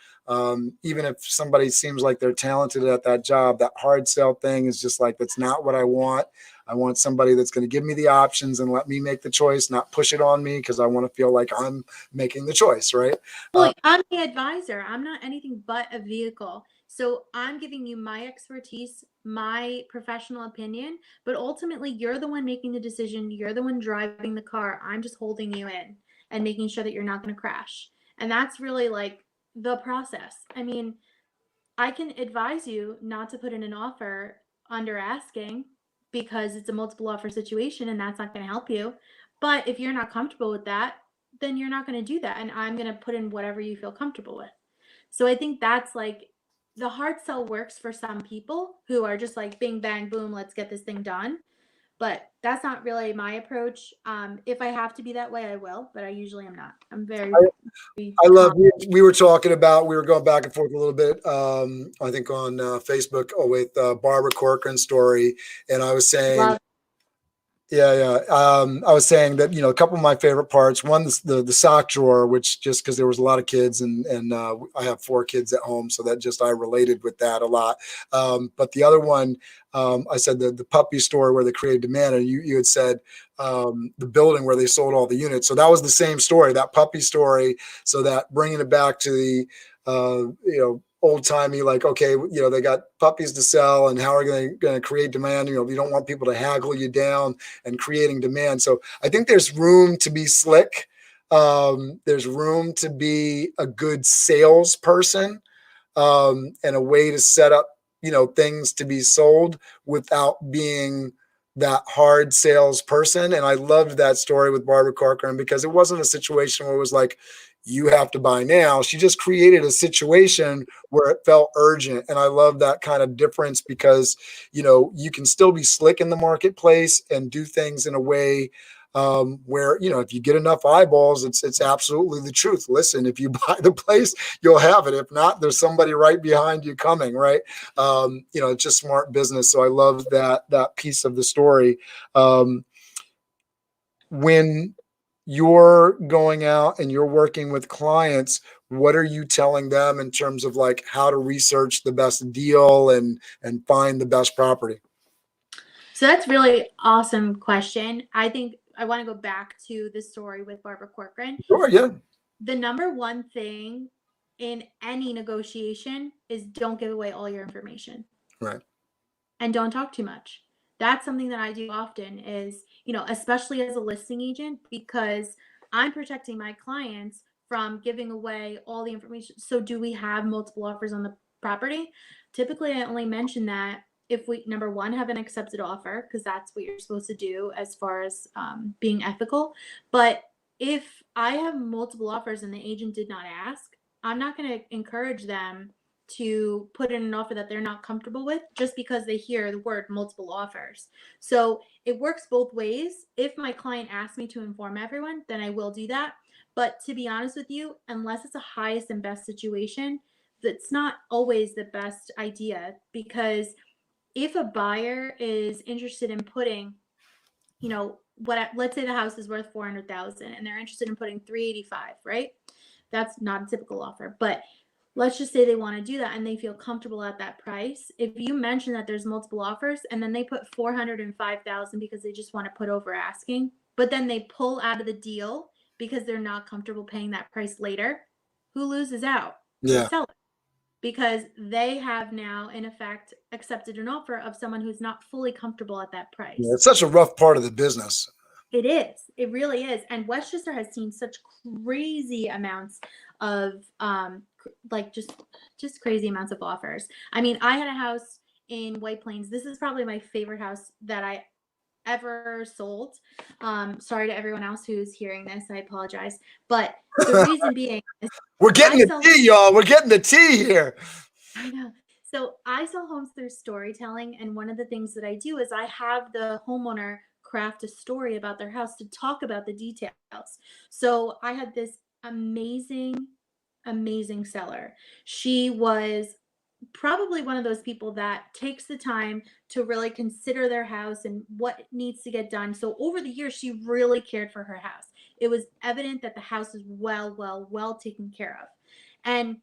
S1: Even if somebody seems like they're talented at that job, that hard sell thing is just like, that's not what I want. I want somebody that's going to give me the options and let me make the choice, not push it on me because I want to feel like I'm making the choice, right?
S2: Well, I'm the advisor. I'm not anything but a vehicle. So I'm giving you my expertise, my professional opinion, but ultimately you're the one making the decision. You're the one driving the car. I'm just holding you in and making sure that you're not going to crash. And that's really like the process. I mean, I can advise you not to put in an offer under asking because it's a multiple offer situation and that's not going to help you. But if you're not comfortable with that, then you're not going to do that. And I'm going to put in whatever you feel comfortable with. So I think that's like the hard sell works for some people who are just like bing, bang, boom, let's get this thing done. But that's not really my approach. If I have to be that way, I will, but I usually am not. I'm very,
S1: I love. We were talking about. We were going back and forth a little bit. I think on Facebook with Barbara Corcoran's story, and I was saying,
S2: love.
S1: yeah. I was saying that a couple of my favorite parts. One, the sock drawer, which just because there was a lot of kids, and I have 4 kids at home, so that just I related with that a lot. But the other one, I said the puppy store where they created demand, and you had said the building where they sold all the units. So that was the same story, that puppy story. So that bringing it back to the old timey, like, okay, they got puppies to sell, and how are they going to create demand? You don't want people to haggle you down, and creating demand. So I think there's room to be slick. There's room to be a good salesperson, and a way to set up, things to be sold without being that hard salesperson. And I loved that story with Barbara Corcoran because it wasn't a situation where it was like, you have to buy now. She just created a situation where it felt urgent. And I love that kind of difference because, you can still be slick in the marketplace and do things in a way where, if you get enough eyeballs, it's absolutely the truth. Listen, if you buy the place, you'll have it. If not, there's somebody right behind you coming, right? It's just smart business. So I love that piece of the story. When you're going out and you're working with clients, what are you telling them in terms of like how to research the best deal and find the best property?
S2: So that's really awesome question. I think I want to go back to the story with Barbara Corcoran.
S1: Sure, yeah.
S2: The number one thing in any negotiation is don't give away all your information.
S1: Right.
S2: and don't talk too much. That's something that I do often is, especially as a listing agent, because I'm protecting my clients from giving away all the information. So, do we have multiple offers on the property? Typically, I only mention that if we, number one, have an accepted offer, because that's what you're supposed to do as far as being ethical. But if I have multiple offers and the agent did not ask, I'm not going to encourage them to put in an offer that they're not comfortable with just because they hear the word multiple offers. So it works both ways. If my client asks me to inform everyone, then I will do that. But to be honest with you, unless it's a highest and best situation, that's not always the best idea, because if a buyer is interested in putting, let's say the house is worth 400,000 and they're interested in putting 385, right? That's not a typical offer, but let's just say they want to do that and they feel comfortable at that price. If you mention that there's multiple offers and then they put 405,000 because they just want to put over asking, but then they pull out of the deal because they're not comfortable paying that price later, who loses out? The
S1: Yeah.
S2: seller, because they have now in effect accepted an offer of someone who's not fully comfortable at that
S1: Yeah,
S2: price.
S1: it's such a rough part of the business.
S2: It is. It really is. And Westchester has seen such crazy amounts of like just crazy amounts of offers. I mean, I had a house in White Plains. This is probably my favorite house that I ever sold. Sorry to everyone else who's hearing this. I apologize. But the reason being is
S1: We're getting
S2: I
S1: the
S2: sell
S1: tea, y'all. We're getting the tea here.
S2: I know. So I sell homes through storytelling, and one of the things that I do is I have the homeowner craft a story about their house to talk about the details. So I had this amazing, amazing seller. She was probably one of those people that takes the time to really consider their house and what needs to get done. So over the years, she really cared for her house. It was evident that the house is well taken care of. And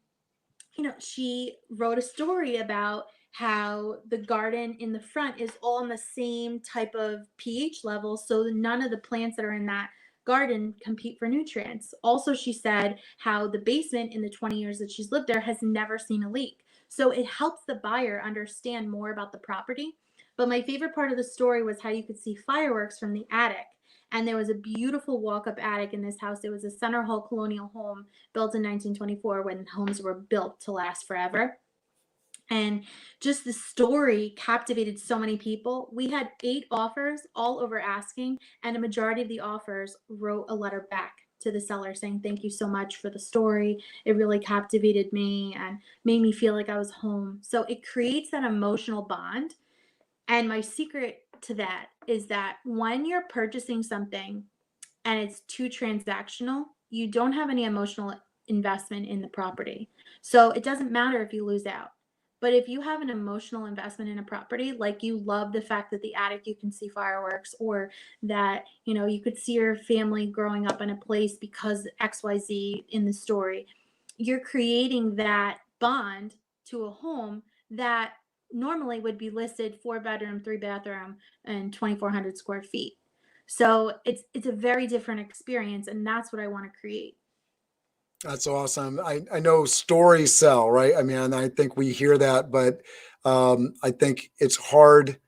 S2: she wrote a story about how the garden in the front is all on the same type of pH level. So none of the plants that are in that garden compete for nutrients. Also, she said how the basement in the 20 years that she's lived there has never seen a leak. So it helps the buyer understand more about the property. But my favorite part of the story was how you could see fireworks from the attic. And there was a beautiful walk up attic in this house. It was a center hall colonial home built in 1924 when homes were built to last forever. And just the story captivated so many people. We had 8 offers, all over asking, and a majority of the offers wrote a letter back to the seller saying, "Thank you so much for the story. It really captivated me and made me feel like I was home." So it creates that emotional bond. And my secret to that is that when you're purchasing something and it's too transactional, you don't have any emotional investment in the property. So it doesn't matter if you lose out. But if you have an emotional investment in a property, like you love the fact that the attic you can see fireworks, or that, you could see your family growing up in a place because XYZ in the story, you're creating that bond to a home that normally would be listed 4 bedroom, 3 bathroom, and 2,400 square feet. So it's a very different experience, and that's what I want to create.
S1: That's awesome. I know stories sell, right? I mean, I think we hear that, but I think it's hard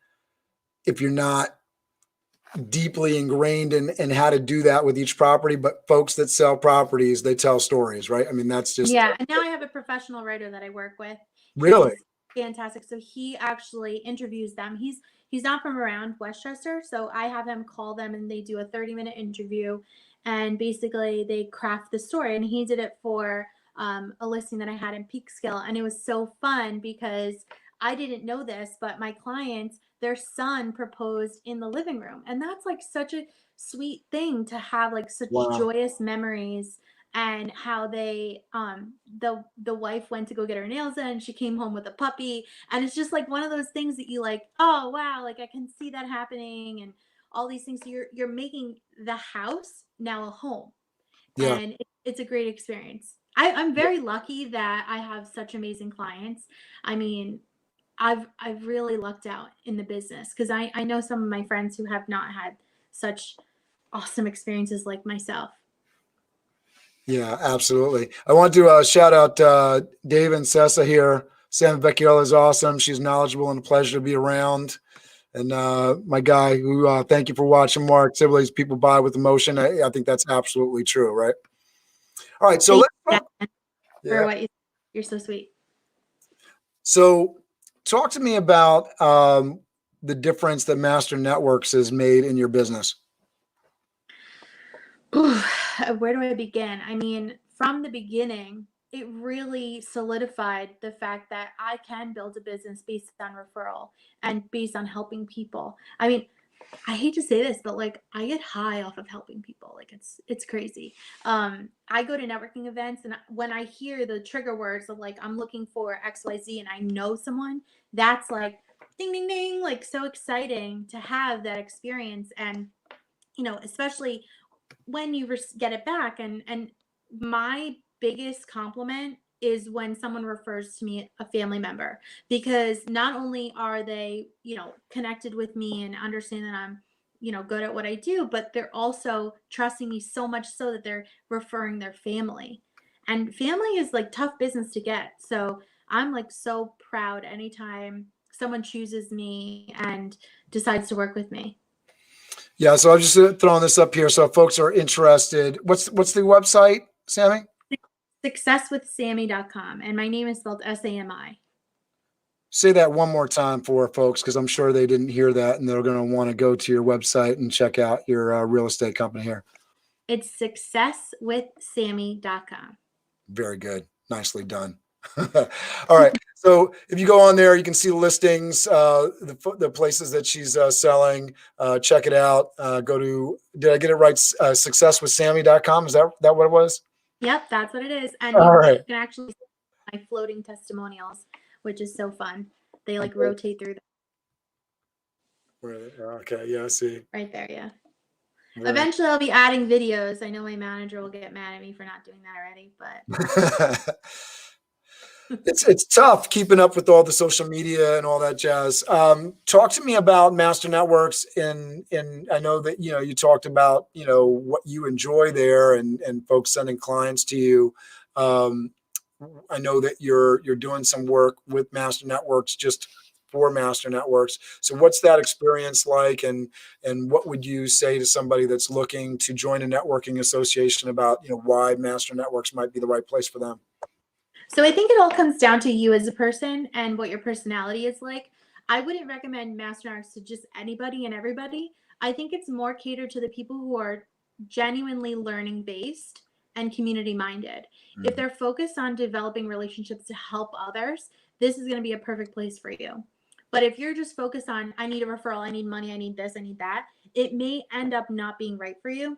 S1: if you're not deeply ingrained in how to do that with each property. But folks that sell properties, they tell stories, right? I mean, that's just
S2: Yeah, and now I have a professional writer that I work with.
S1: really,
S2: He's fantastic. So he actually interviews them. He's not from around Westchester, so I have him call them and they do a 30-minute interview, and basically they craft the story. And he did it for a listing that I had in Peekskill, and it was so fun because I didn't know this, but my clients, their son proposed in the living room, and that's like such a sweet thing to have, like such
S1: wow.
S2: joyous memories. And how they the wife went to go get her nails done and she came home with a puppy, and it's just like one of those things that you like, oh wow, like I can see that happening, and all these things. So you're making the house now a home,
S1: Yeah.
S2: and it's a great experience. I'm very lucky that I have such amazing clients. I mean, I've really lucked out in the business, because I know some of my friends who have not had such awesome experiences like myself.
S1: Yeah, absolutely. I want to shout out Dave and Sessa here Sami Vecchiolla is awesome. She's knowledgeable and a pleasure to be around. And my guy, who thank you for watching, Mark Sibley's People Buy with Emotion. I think that's absolutely true, right? All right, so
S2: Thank
S1: let's
S2: you,
S1: talk.
S2: for
S1: Yeah.
S2: what you're so sweet.
S1: So talk to me about the difference that Master Networks has made in your business.
S2: Ooh, where do I begin? I mean, from the beginning, it really solidified the fact that I can build a business based on referral and based on helping people. I mean, I hate to say this, but like I get high off of helping people. Like it's crazy. I go to networking events, and when I hear the trigger words of like I'm looking for XYZ and I know someone, that's like ding ding ding, like so exciting to have that experience. And especially when you get it back. And my biggest compliment is when someone refers to me a family member, because not only are they connected with me and understand that I'm good at what I do, but they're also trusting me so much so that they're referring their family. And family is like tough business to get, so I'm like so proud anytime someone chooses me and decides to work with me.
S1: Yeah, so I'm just throwing this up here. So if folks are interested, what's the website, Sami?
S2: Successwithsami.com, and my name is spelled SAMI.
S1: Say that one more time for folks, because I'm sure they didn't hear that, and they're going to want to go to your website and check out your real estate company here.
S2: It's successwithsami.com.
S1: Very good. Nicely done. All right. So if you go on there, you can see the listings, the places that she's selling. Check it out. Go to, did I get it right? Successwithsami.com. Is that what it was?
S2: Yep, that's what it is. And
S1: All
S2: you
S1: right.
S2: can actually see my floating testimonials, which is so fun. They like rotate through
S1: Okay. Yeah, I see.
S2: right there. Yeah.
S1: Right.
S2: Eventually I'll be adding videos. I know my manager will get mad at me for not doing that already, but
S1: it's tough keeping up with all the social media and all that jazz. Talk to me about Master Networks, and I know that you talked about what you enjoy there, and folks sending clients to you. I know that you're doing some work with Master Networks, just for Master Networks. So what's that experience like, and what would you say to somebody that's looking to join a networking association about why Master Networks might be the right place for them?
S2: So I think it all comes down to you as a person and what your personality is like. I wouldn't recommend Master Networks to just anybody and everybody. I think it's more catered to the people who are genuinely learning based and community minded.
S1: Mm-hmm.
S2: If they're focused on developing relationships to help others, this is going to be a perfect place for you. But if you're just focused on, I need a referral, I need money, I need this, I need that, it may end up not being right for you.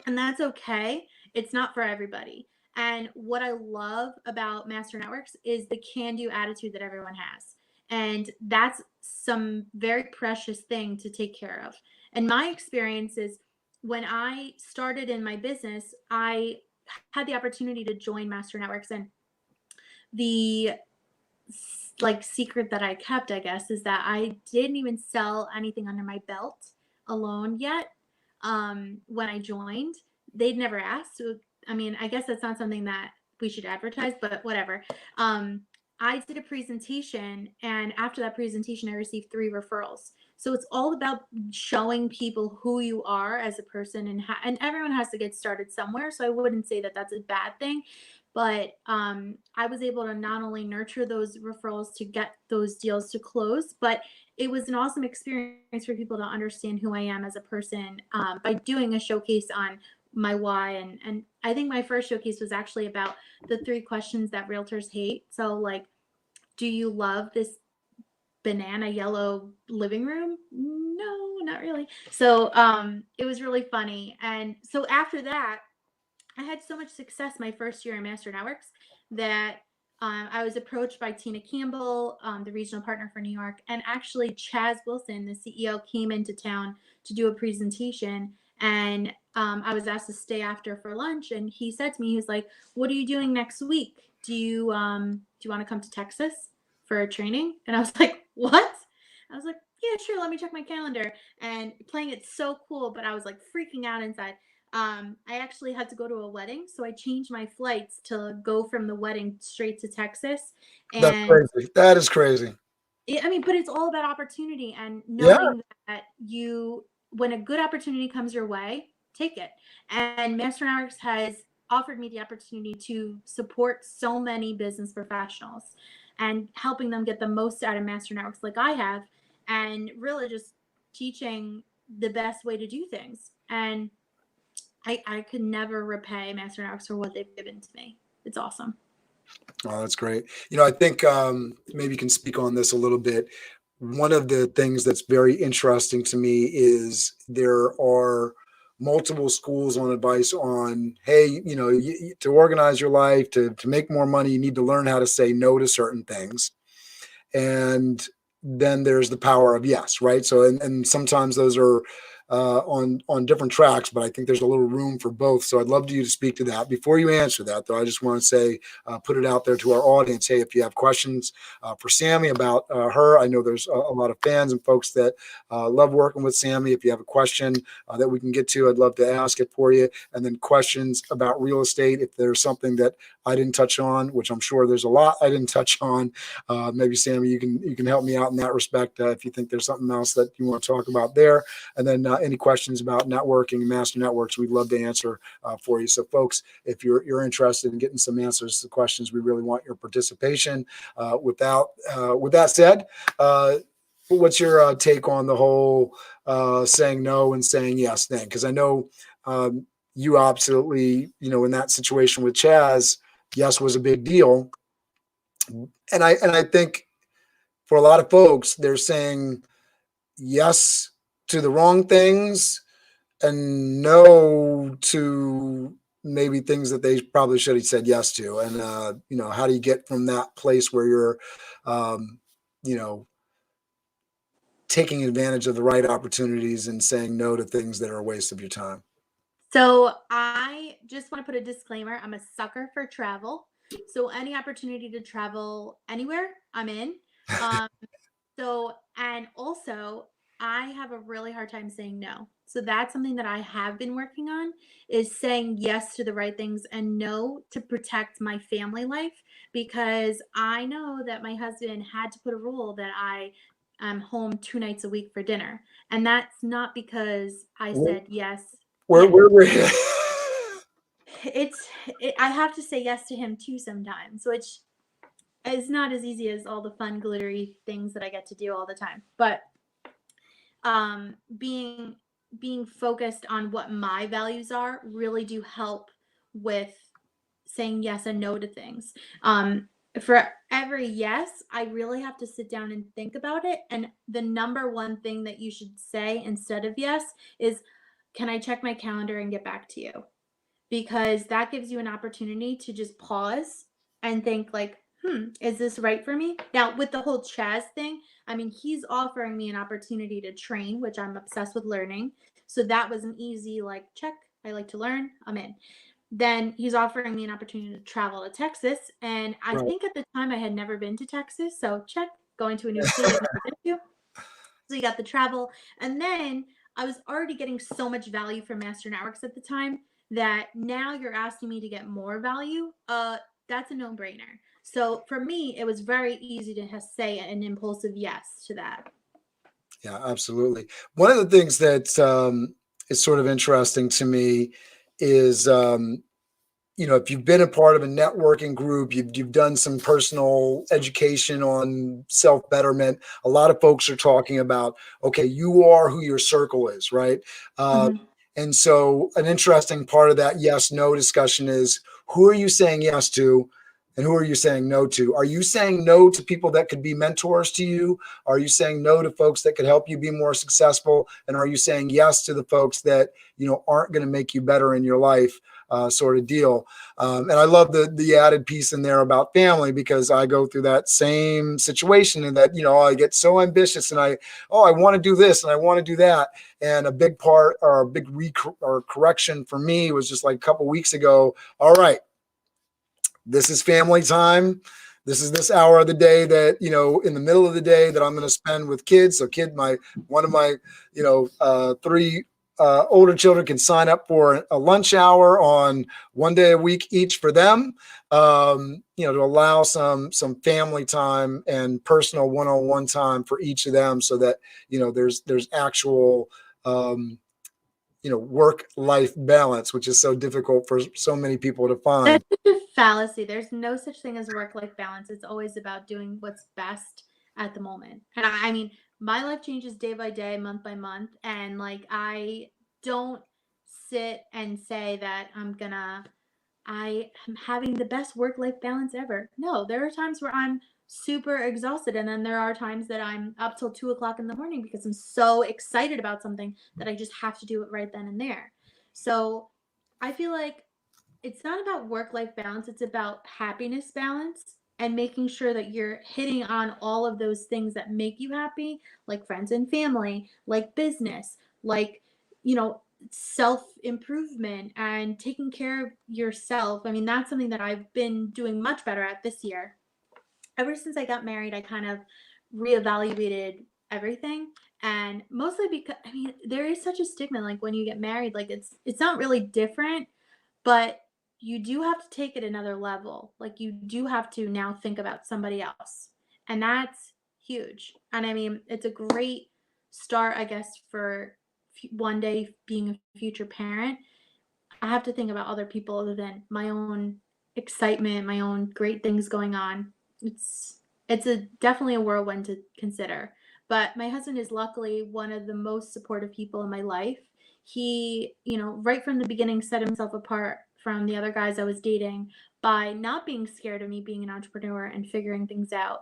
S2: And that's okay. It's not for everybody. And what I love about Master Networks is the can-do attitude that everyone has. And that's some very precious thing to take care of. And my experience is, when I started in my business, I had the opportunity to join Master Networks, and the secret that I kept, I guess, is that I didn't even sell anything under my belt alone yet. When I joined, they'd never asked. So, I mean, I guess that's not something that we should advertise, but whatever. I did a presentation, and after that presentation, I received 3 referrals. So it's all about showing people who you are as a person, and everyone has to get started somewhere. So I wouldn't say that that's a bad thing, but I was able to not only nurture those referrals to get those deals to close, but it was an awesome experience for people to understand who I am as a person, by doing a showcase on my why. And I think my first showcase was actually about the 3 questions that realtors hate. So like, do you love this banana yellow living room? No, not really. So it was really funny. And so after that, I had so much success my first year in Master Networks that I was approached by Tina Campbell, the regional partner for New York, and actually Chaz Wilson, the CEO, came into town to do a presentation. And I was asked to stay after for lunch, and he said to me, he was like, "What are you doing next week? Do you want to come to Texas for a training?" And I was like, "What?" I was like, "Yeah, sure. Let me check my calendar." And playing it so cool, but I was like freaking out inside. I actually had to go to a wedding, so I changed my flights to go from the wedding straight to Texas.
S1: That's
S2: And
S1: crazy. That is crazy.
S2: I mean, but it's all about opportunity and
S1: Yeah.
S2: knowing that when a good opportunity comes your way, take it. And Master Networks has offered me the opportunity to support so many business professionals and helping them get the most out of Master Networks like I have, and really just teaching the best way to do things. And I could never repay Master Networks for what they've given to me. It's awesome.
S1: Oh, that's great. I think maybe you can speak on this a little bit. One of the things that's very interesting to me is there are multiple schools on advice on, hey, to organize your life, to make more money, you need to learn how to say no to certain things. And then there's the power of yes, right? So, and sometimes those are on different tracks, but I think there's a little room for both. So I'd love you to speak to that. Before you answer that, though, I just want to say, put it out there to our audience. Hey, if you have questions for Sami about her, I know there's a lot of fans and folks that love working with Sami. If you have a question that we can get to, I'd love to ask it for you. And then questions about real estate, if there's something that I didn't touch on, which I'm sure there's a lot I didn't touch on. Maybe Sami, you can help me out in that respect if you think there's something else that you want to talk about there. And then any questions about networking and master networks, we'd love to answer for you. So, folks, if you're interested in getting some answers to questions, we really want your participation. With that said, what's your take on the whole saying no and saying yes thing? Because I know you absolutely, in that situation with Chaz, yes was a big deal. And I think for a lot of folks, they're saying yes to the wrong things and no to maybe things that they probably should have said yes to. And, how do you get from that place where you're, you know, taking advantage of the right opportunities and saying no to things that are a waste of your time?
S2: So I just want to put a disclaimer. I'm a sucker for travel. So any opportunity to travel anywhere, I'm in. Um, and also I have a really hard time saying no. So that's something that I have been working on, is saying yes to the right things and no to protect my family life, because I know that my husband had to put a rule that I am home 2 nights a week for dinner. And that's not because I said yes.
S1: Where,
S2: Yeah.
S1: where
S2: I have to say yes to him too sometimes, which is not as easy as all the fun glittery things that I get to do all the time. But being focused on what my values are really do help with saying yes and no to things. For every yes, I really have to sit down and think about it. And the number one thing that you should say instead of yes is, can I check my calendar and get back to you? Because that gives you an opportunity to just pause and think like, is this right for me? Now, with the whole Chaz thing, I mean, he's offering me an opportunity to train, which I'm obsessed with learning. So that was an easy, like, check. I like to learn. I'm in. Then he's offering me an opportunity to travel to Texas. And I
S1: right.
S2: think at the time I had never been to Texas. So check, going to a new state I've never been to. So you got the travel. And then I was already getting so much value from Master Networks at the time that now you're asking me to get more value. That's a no-brainer. So for me, it was very easy to say an impulsive yes to that.
S1: Yeah, absolutely. One of the things that is sort of interesting to me is, if you've been a part of a networking group, you've done some personal education on self betterment. A lot of folks are talking about, okay, you are who your circle is, right?
S2: Mm-hmm.
S1: And so, an interesting part of that yes no discussion is, who are you saying yes to? And who are you saying no to? Are you saying no to people that could be mentors to you? Are you saying no to folks that could help you be more successful? And are you saying yes to the folks that, aren't going to make you better in your life, sort of deal? And I love the added piece in there about family, because I go through that same situation, and that, I get so ambitious and I want to do this and I want to do that. And a big part, or a big correction for me was just like a couple weeks ago. All right, this is family time. This is this hour of the day that, in the middle of the day that I'm going to spend with kids. So one of my, three older children can sign up for a lunch hour on one day a week each for them, to allow some family time and personal one-on-one time for each of them, so that there's actual work-life balance, which is so difficult for so many people to find.
S2: That's such a fallacy. There's no such thing as work-life balance. It's always about doing what's best at the moment. And I mean, my life changes day by day, month by month, and like I don't sit and say that I am having the best work-life balance ever. No, there are times where I'm super exhausted, and then there are times that I'm up till 2 o'clock in the morning because I'm so excited about something that I just have to do it right then and there. So I feel like it's not about work-life balance, it's about happiness balance and making sure that you're hitting on all of those things that make you happy, like friends and family, like business, like, you know, self-improvement and taking care of yourself. I mean, that's something that I've been doing much better at this year. Ever since I got married, I kind of reevaluated everything, and mostly because I mean, there is such a stigma like when you get married, like it's not really different, but you do have to take it another level. Like you do have to now think about somebody else. And that's huge. And I mean, it's a great start, I guess, for one day being a future parent. I have to think about other people other than my own excitement, my own great things going on. It's a definitely a whirlwind to consider. But my husband is luckily one of the most supportive people in my life. He, right from the beginning set himself apart from the other guys I was dating by not being scared of me being an entrepreneur and figuring things out.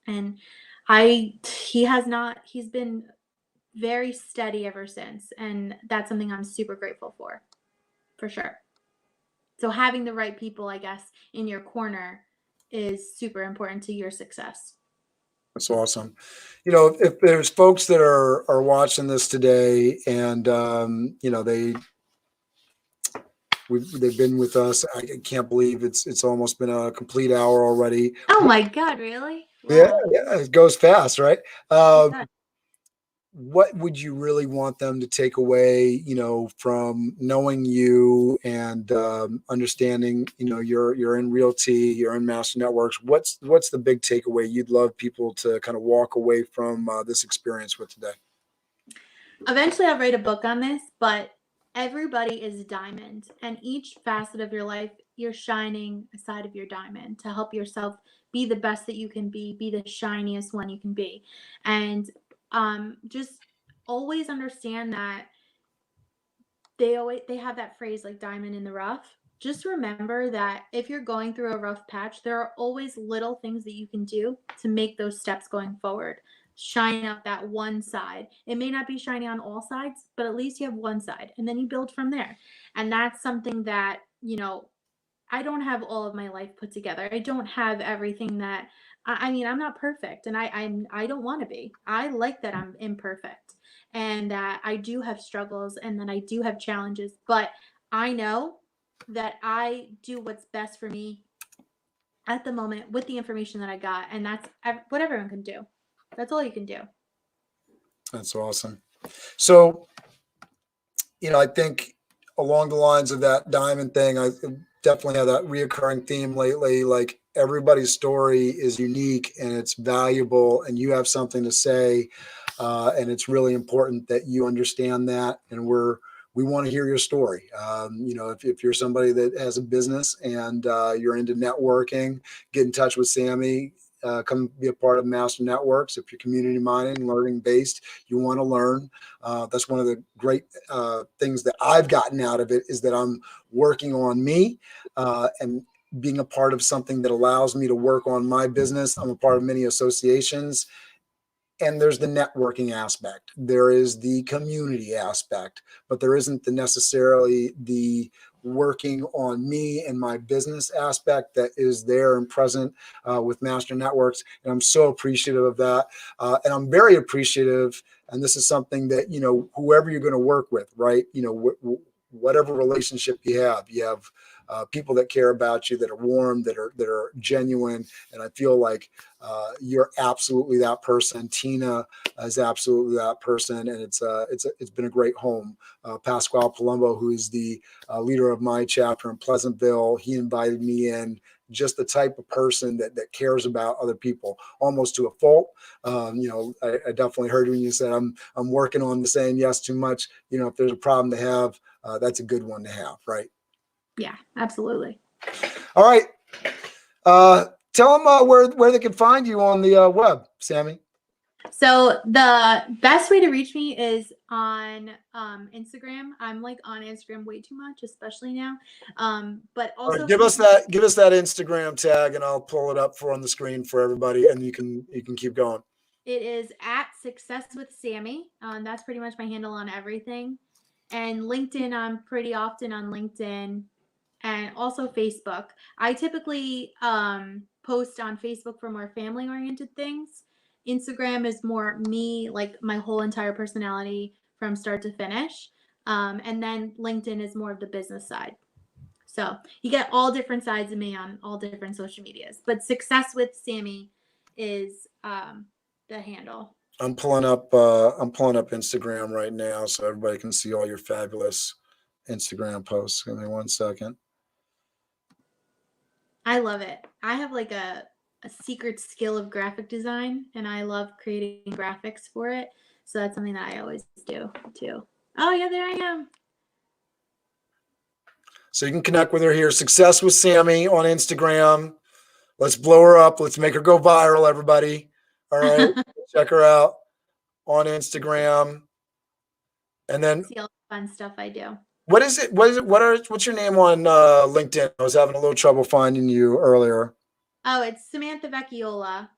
S2: And he has not, he's been very steady ever since. And that's something I'm super grateful for sure. So having the right people, I guess, in your corner is super important to your success.
S1: That's awesome. If there's folks that are watching this today, and they've been with us, I can't believe it's almost been a complete hour already.
S2: Oh my God, really?
S1: Yeah,
S2: Wow.
S1: yeah, it goes fast, right?
S2: Oh my God.
S1: What would you really want them to take away, from knowing you and understanding, you're in realty, you're in master networks. What's the big takeaway you'd love people to kind of walk away from this experience with today?
S2: Eventually, I'll write a book on this, but everybody is a diamond, and each facet of your life, you're shining a side of your diamond to help yourself be the best that you can be the shiniest one you can be. And just always understand that they have that phrase like diamond in the rough. Just remember that if you're going through a rough patch, there are always little things that you can do to make those steps going forward. Shine out that one side. It may not be shiny on all sides, but at least you have one side, and then you build from there. And that's something that, I don't have all of my life put together. I don't have everything that I mean, I'm not perfect, and I don't want to be. I like that I'm imperfect and that I do have struggles and that I do have challenges, but I know that I do what's best for me at the moment with the information that I got, and that's what everyone can do. That's all you can do.
S1: That's awesome. So, I think along the lines of that diamond thing, I definitely have that reoccurring theme lately. Like, everybody's story is unique and it's valuable, and you have something to say. And it's really important that you understand that. And we want to hear your story. If you're somebody that has a business and you're into networking, get in touch with Sami. Come be a part of Master Networks. If you're community minded and learning based, you want to learn. That's one of the great things that I've gotten out of it, is that I'm working on me and being a part of something that allows me to work on my business. I'm a part of many associations. And there's the networking aspect. There is the community aspect, but there isn't necessarily the working on me and my business aspect that is there and present with Master Networks. And I'm so appreciative of that. And I'm very appreciative. And this is something that, whoever you're going to work with, right? Whatever relationship you have people that care about you, that are warm, that are genuine. And I feel like you're absolutely that person. Tina is absolutely that person, and it's been a great home. Pasquale Palumbo, who is the leader of my chapter in Pleasantville, he invited me in. Just the type of person that cares about other people, almost to a fault. I definitely heard when you said I'm working on the saying yes too much. If there's a problem to have, that's a good one to have, right?
S2: Yeah, absolutely.
S1: All right. Tell them where they can find you on the web, Sami.
S2: So the best way to reach me is on Instagram. I'm like on Instagram way too much, especially now. But also
S1: right, give us that Instagram tag, and I'll pull it up on the screen for everybody, and you can keep going.
S2: It is at Success with Sami. That's pretty much my handle on everything. And LinkedIn, I'm pretty often on LinkedIn, and also Facebook. I typically post on Facebook for more family oriented things. Instagram is more me, like my whole entire personality from start to finish. And then LinkedIn is more of the business side. So you get all different sides of me on all different social medias. But Success with Sami is the handle.
S1: I'm pulling up Instagram right now so everybody can see all your fabulous Instagram posts. Give me 1 second.
S2: I love it. I have like a secret skill of graphic design, and I love creating graphics for it. So that's something that I always do too. Oh yeah, there I am.
S1: So you can connect with her here. Success with Sami on Instagram. Let's blow her up. Let's make her go viral, everybody. All right. Check her out on Instagram. And then
S2: see all the fun stuff I do.
S1: What's your name on LinkedIn? I was having a little trouble finding you earlier.
S2: Oh, it's Samantha Vecchiolla.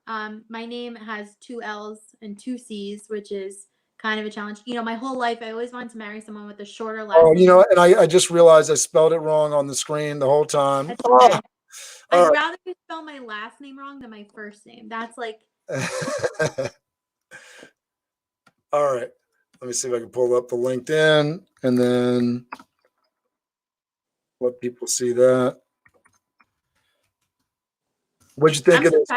S2: My name has 2 L's and 2 C's, which is kind of a challenge. My whole life I always wanted to marry someone with a shorter last name.
S1: And I just realized I spelled it wrong on the screen the whole time.
S2: That's okay. I'd rather you spell my last name wrong than my first name. That's like.
S1: All right. Let me see if I can pull up the LinkedIn and then let people see that. What'd you think of this?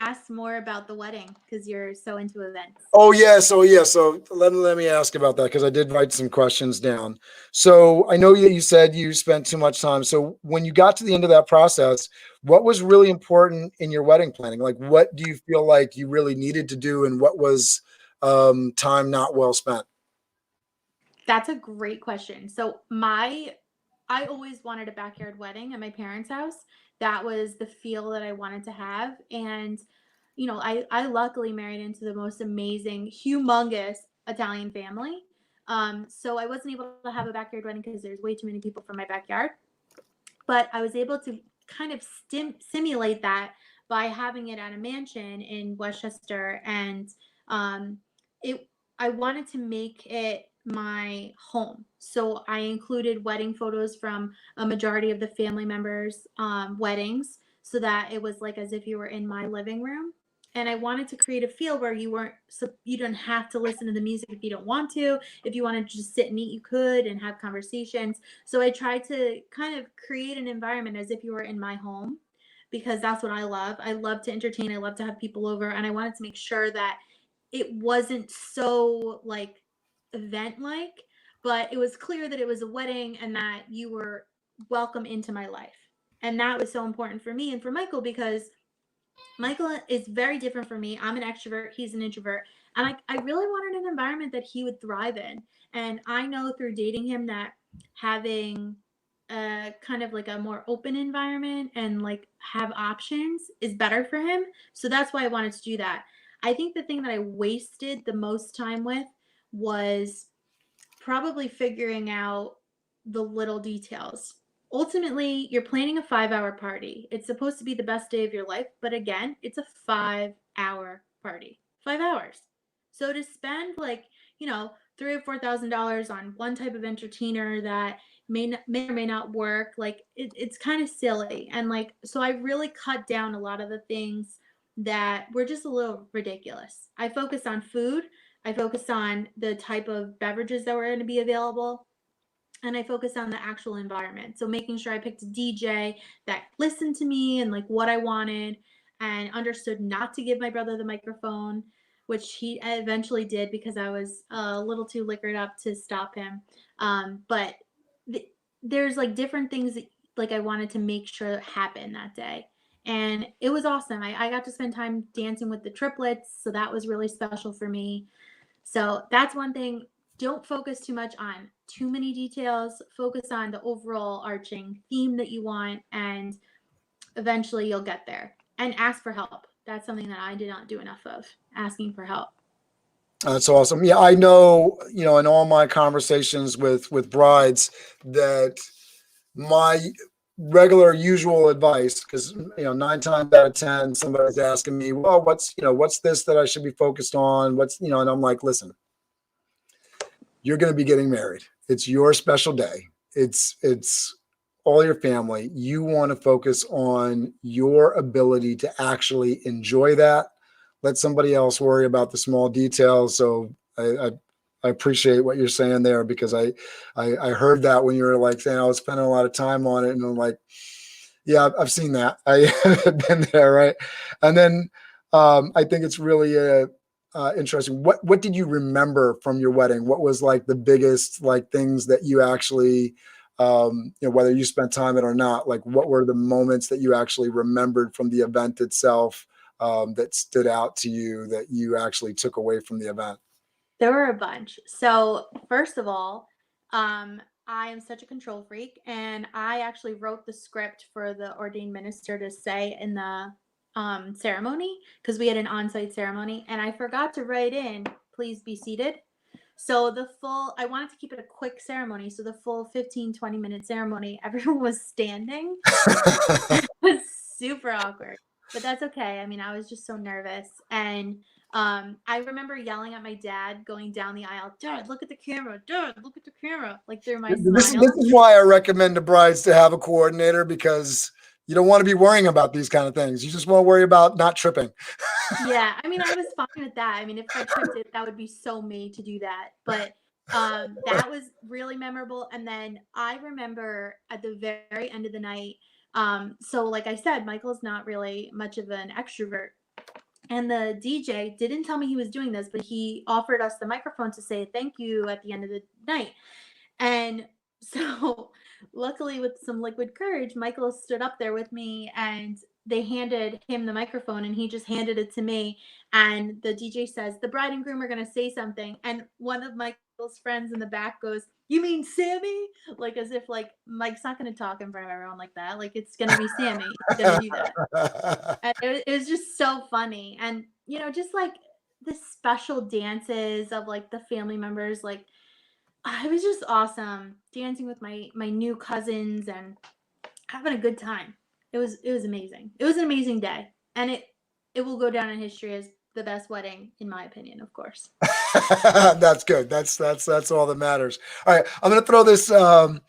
S2: Ask more about the wedding because you're so into events.
S1: Oh yeah, so let me ask about that because I did write some questions down. So I know that you said you spent too much time. So when you got to the end of that process, what was really important in your wedding planning? Like, what do you feel like you really needed to do, and what was time not well spent?
S2: That's a great question. So I always wanted a backyard wedding at my parents' house. That was the feel that I wanted to have. And, I luckily married into the most amazing, humongous Italian family. So I wasn't able to have a backyard wedding because there's way too many people for my backyard. But I was able to kind of simulate that by having it at a mansion in Westchester. And I wanted to make it my home. So I included wedding photos from a majority of the family members' weddings so that it was like as if you were in my living room. And I wanted to create a feel where you didn't have to listen to the music if you don't want to. If you wanted to just sit and eat, you could, and have conversations. So I tried to kind of create an environment as if you were in my home, because that's what I love. I love to entertain. I love to have people over, and I wanted to make sure that it wasn't so like event like, but it was clear that it was a wedding and that you were welcome into my life. And that was so important for me and for Michael, because Michael is very different from me. I'm an extrovert, he's an introvert. And I really wanted an environment that he would thrive in. And I know through dating him that having a kind of like a more open environment and like have options is better for him. So that's why I wanted to do that. I think the thing that I wasted the most time with was probably figuring out the little details. Ultimately, you're planning a 5-hour party. It's supposed to be the best day of your life, but again, it's a 5-hour party. 5 hours. So to spend like, $3,000 or $4,000 on one type of entertainer that may or may not work, like it's kind of silly. And like, so I really cut down a lot of the things that were just a little ridiculous. I focused on food. I focused on the type of beverages that were going to be available. and I focused on the actual environment. So making sure I picked a DJ that listened to me and like what I wanted and understood not to give my brother the microphone, which he eventually did because I was a little too liquored up to stop him. But there's like different things that like I wanted to make sure happen that day. And it was awesome. I got to spend time dancing with the triplets. So that was really special for me. So that's one thing. Don't focus too much on too many details. Focus on the overall arching theme that you want, and eventually you'll get there. And ask for help. That's something that I did not do enough of, asking for help.
S1: That's awesome. Yeah, I know, in all my conversations with brides that my regular usual advice, because 9 times out of 10 somebody's asking me, well, what's this that I should be focused on, and I'm like, listen, you're going to be getting married. It's your special day. It's all your family. You want to focus on your ability to actually enjoy that. Let somebody else worry about the small details. So I appreciate what you're saying there, because I heard that when you were like saying I was spending a lot of time on it, and I'm like, yeah, I've seen that. I have been there, right? And then I think it's really interesting. What did you remember from your wedding? What was like the biggest like things that you actually, whether you spent time in it or not, like what were the moments that you actually remembered from the event itself that stood out to you that you actually took away from the event?
S2: There were a bunch. So first of all, I am such a control freak, and I actually wrote the script for the ordained minister to say in the ceremony, because we had an on-site ceremony, and I forgot to write in, "Please be seated." So I wanted to keep it a quick ceremony. So the full 15-20 minute ceremony, everyone was standing. It was super awkward, but that's okay. I mean, I was just so nervous. And I remember yelling at my dad going down the aisle, "Dad, look at the camera. Dad, look at the camera," like through my
S1: This
S2: smile.
S1: is why I recommend to brides to have a coordinator, because you don't want to be worrying about these kind of things. You just want to worry about not tripping.
S2: Yeah, I mean, I was fine with that. I mean, if I tripped it, that would be so me to do that. But that was really memorable. And then I remember at the very end of the night, so like I said, Michael's not really much of an extrovert. And the DJ didn't tell me he was doing this, but he offered us the microphone to say thank you at the end of the night. And so, luckily, with some liquid courage, Michael stood up there with me, and they handed him the microphone, and he just handed it to me. And the DJ says, "The bride and groom are going to say something." And one of Michael's friends in the back goes, "You mean Sammy?" Like, as if, like, Mike's not going to talk in front of everyone like that. Like, it's going to be Sammy. He's going to do that. And it was just so funny. And, just like the special dances of like the family members, like, it was just awesome dancing with my new cousins and having a good time. It was amazing. It was an amazing day, and it will go down in history as the best wedding, in my opinion, of course.
S1: That's good. That's all that matters. All right, I'm going to throw this the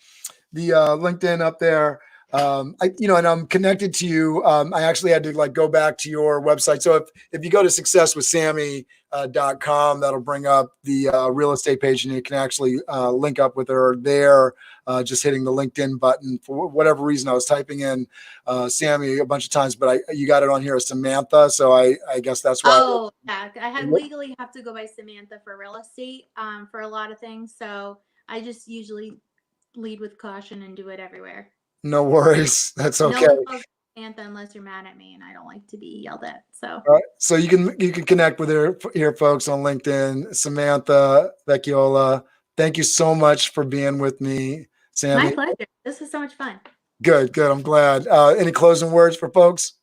S1: LinkedIn up there. And I'm connected to you. I actually had to like go back to your website. So if you go to successwithsammy.com, that'll bring up the real estate page, and you can actually link up with her there. Just hitting the LinkedIn button. For whatever reason, I was typing in Sami a bunch of times, but you got it on here as Samantha. So I guess that's why.
S2: Oh, yeah. I legally have to go by Samantha for real estate, for a lot of things. So I just usually lead with caution and do it everywhere.
S1: No worries. That's okay.
S2: No one calls Samantha unless you're mad at me, and I don't like to be yelled at. So,
S1: all right. So you can connect with her here, folks, on LinkedIn. Samantha Vecchiolla. Thank you so much for being with me, Sami.
S2: My pleasure. This was so much fun.
S1: Good. I'm glad. Any closing words for folks?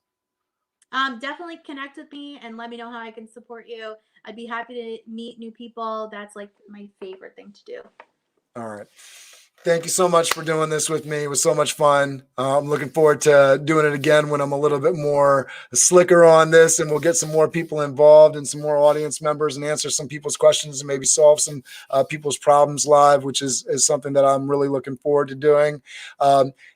S2: Definitely connect with me and let me know how I can support you. I'd be happy to meet new people. That's like my favorite thing to do.
S1: All right. Thank you so much for doing this with me. It was so much fun. I'm looking forward to doing it again when I'm a little bit more slicker on this, and we'll get some more people involved and some more audience members and answer some people's questions and maybe solve some people's problems live, which is something that I'm really looking forward to doing.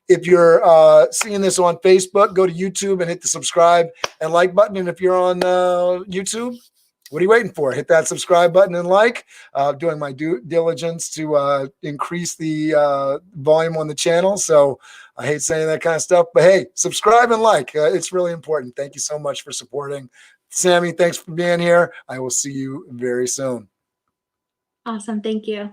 S1: If you're seeing this on Facebook, go to YouTube and hit the subscribe and like button. And if you're on YouTube, what are you waiting for? Hit that subscribe button and like. Doing my due diligence to increase the volume on the channel. So I hate saying that kind of stuff, but hey, subscribe and like. It's really important. Thank you so much for supporting. Sami, thanks for being here. I will see you very soon.
S2: Awesome. Thank you.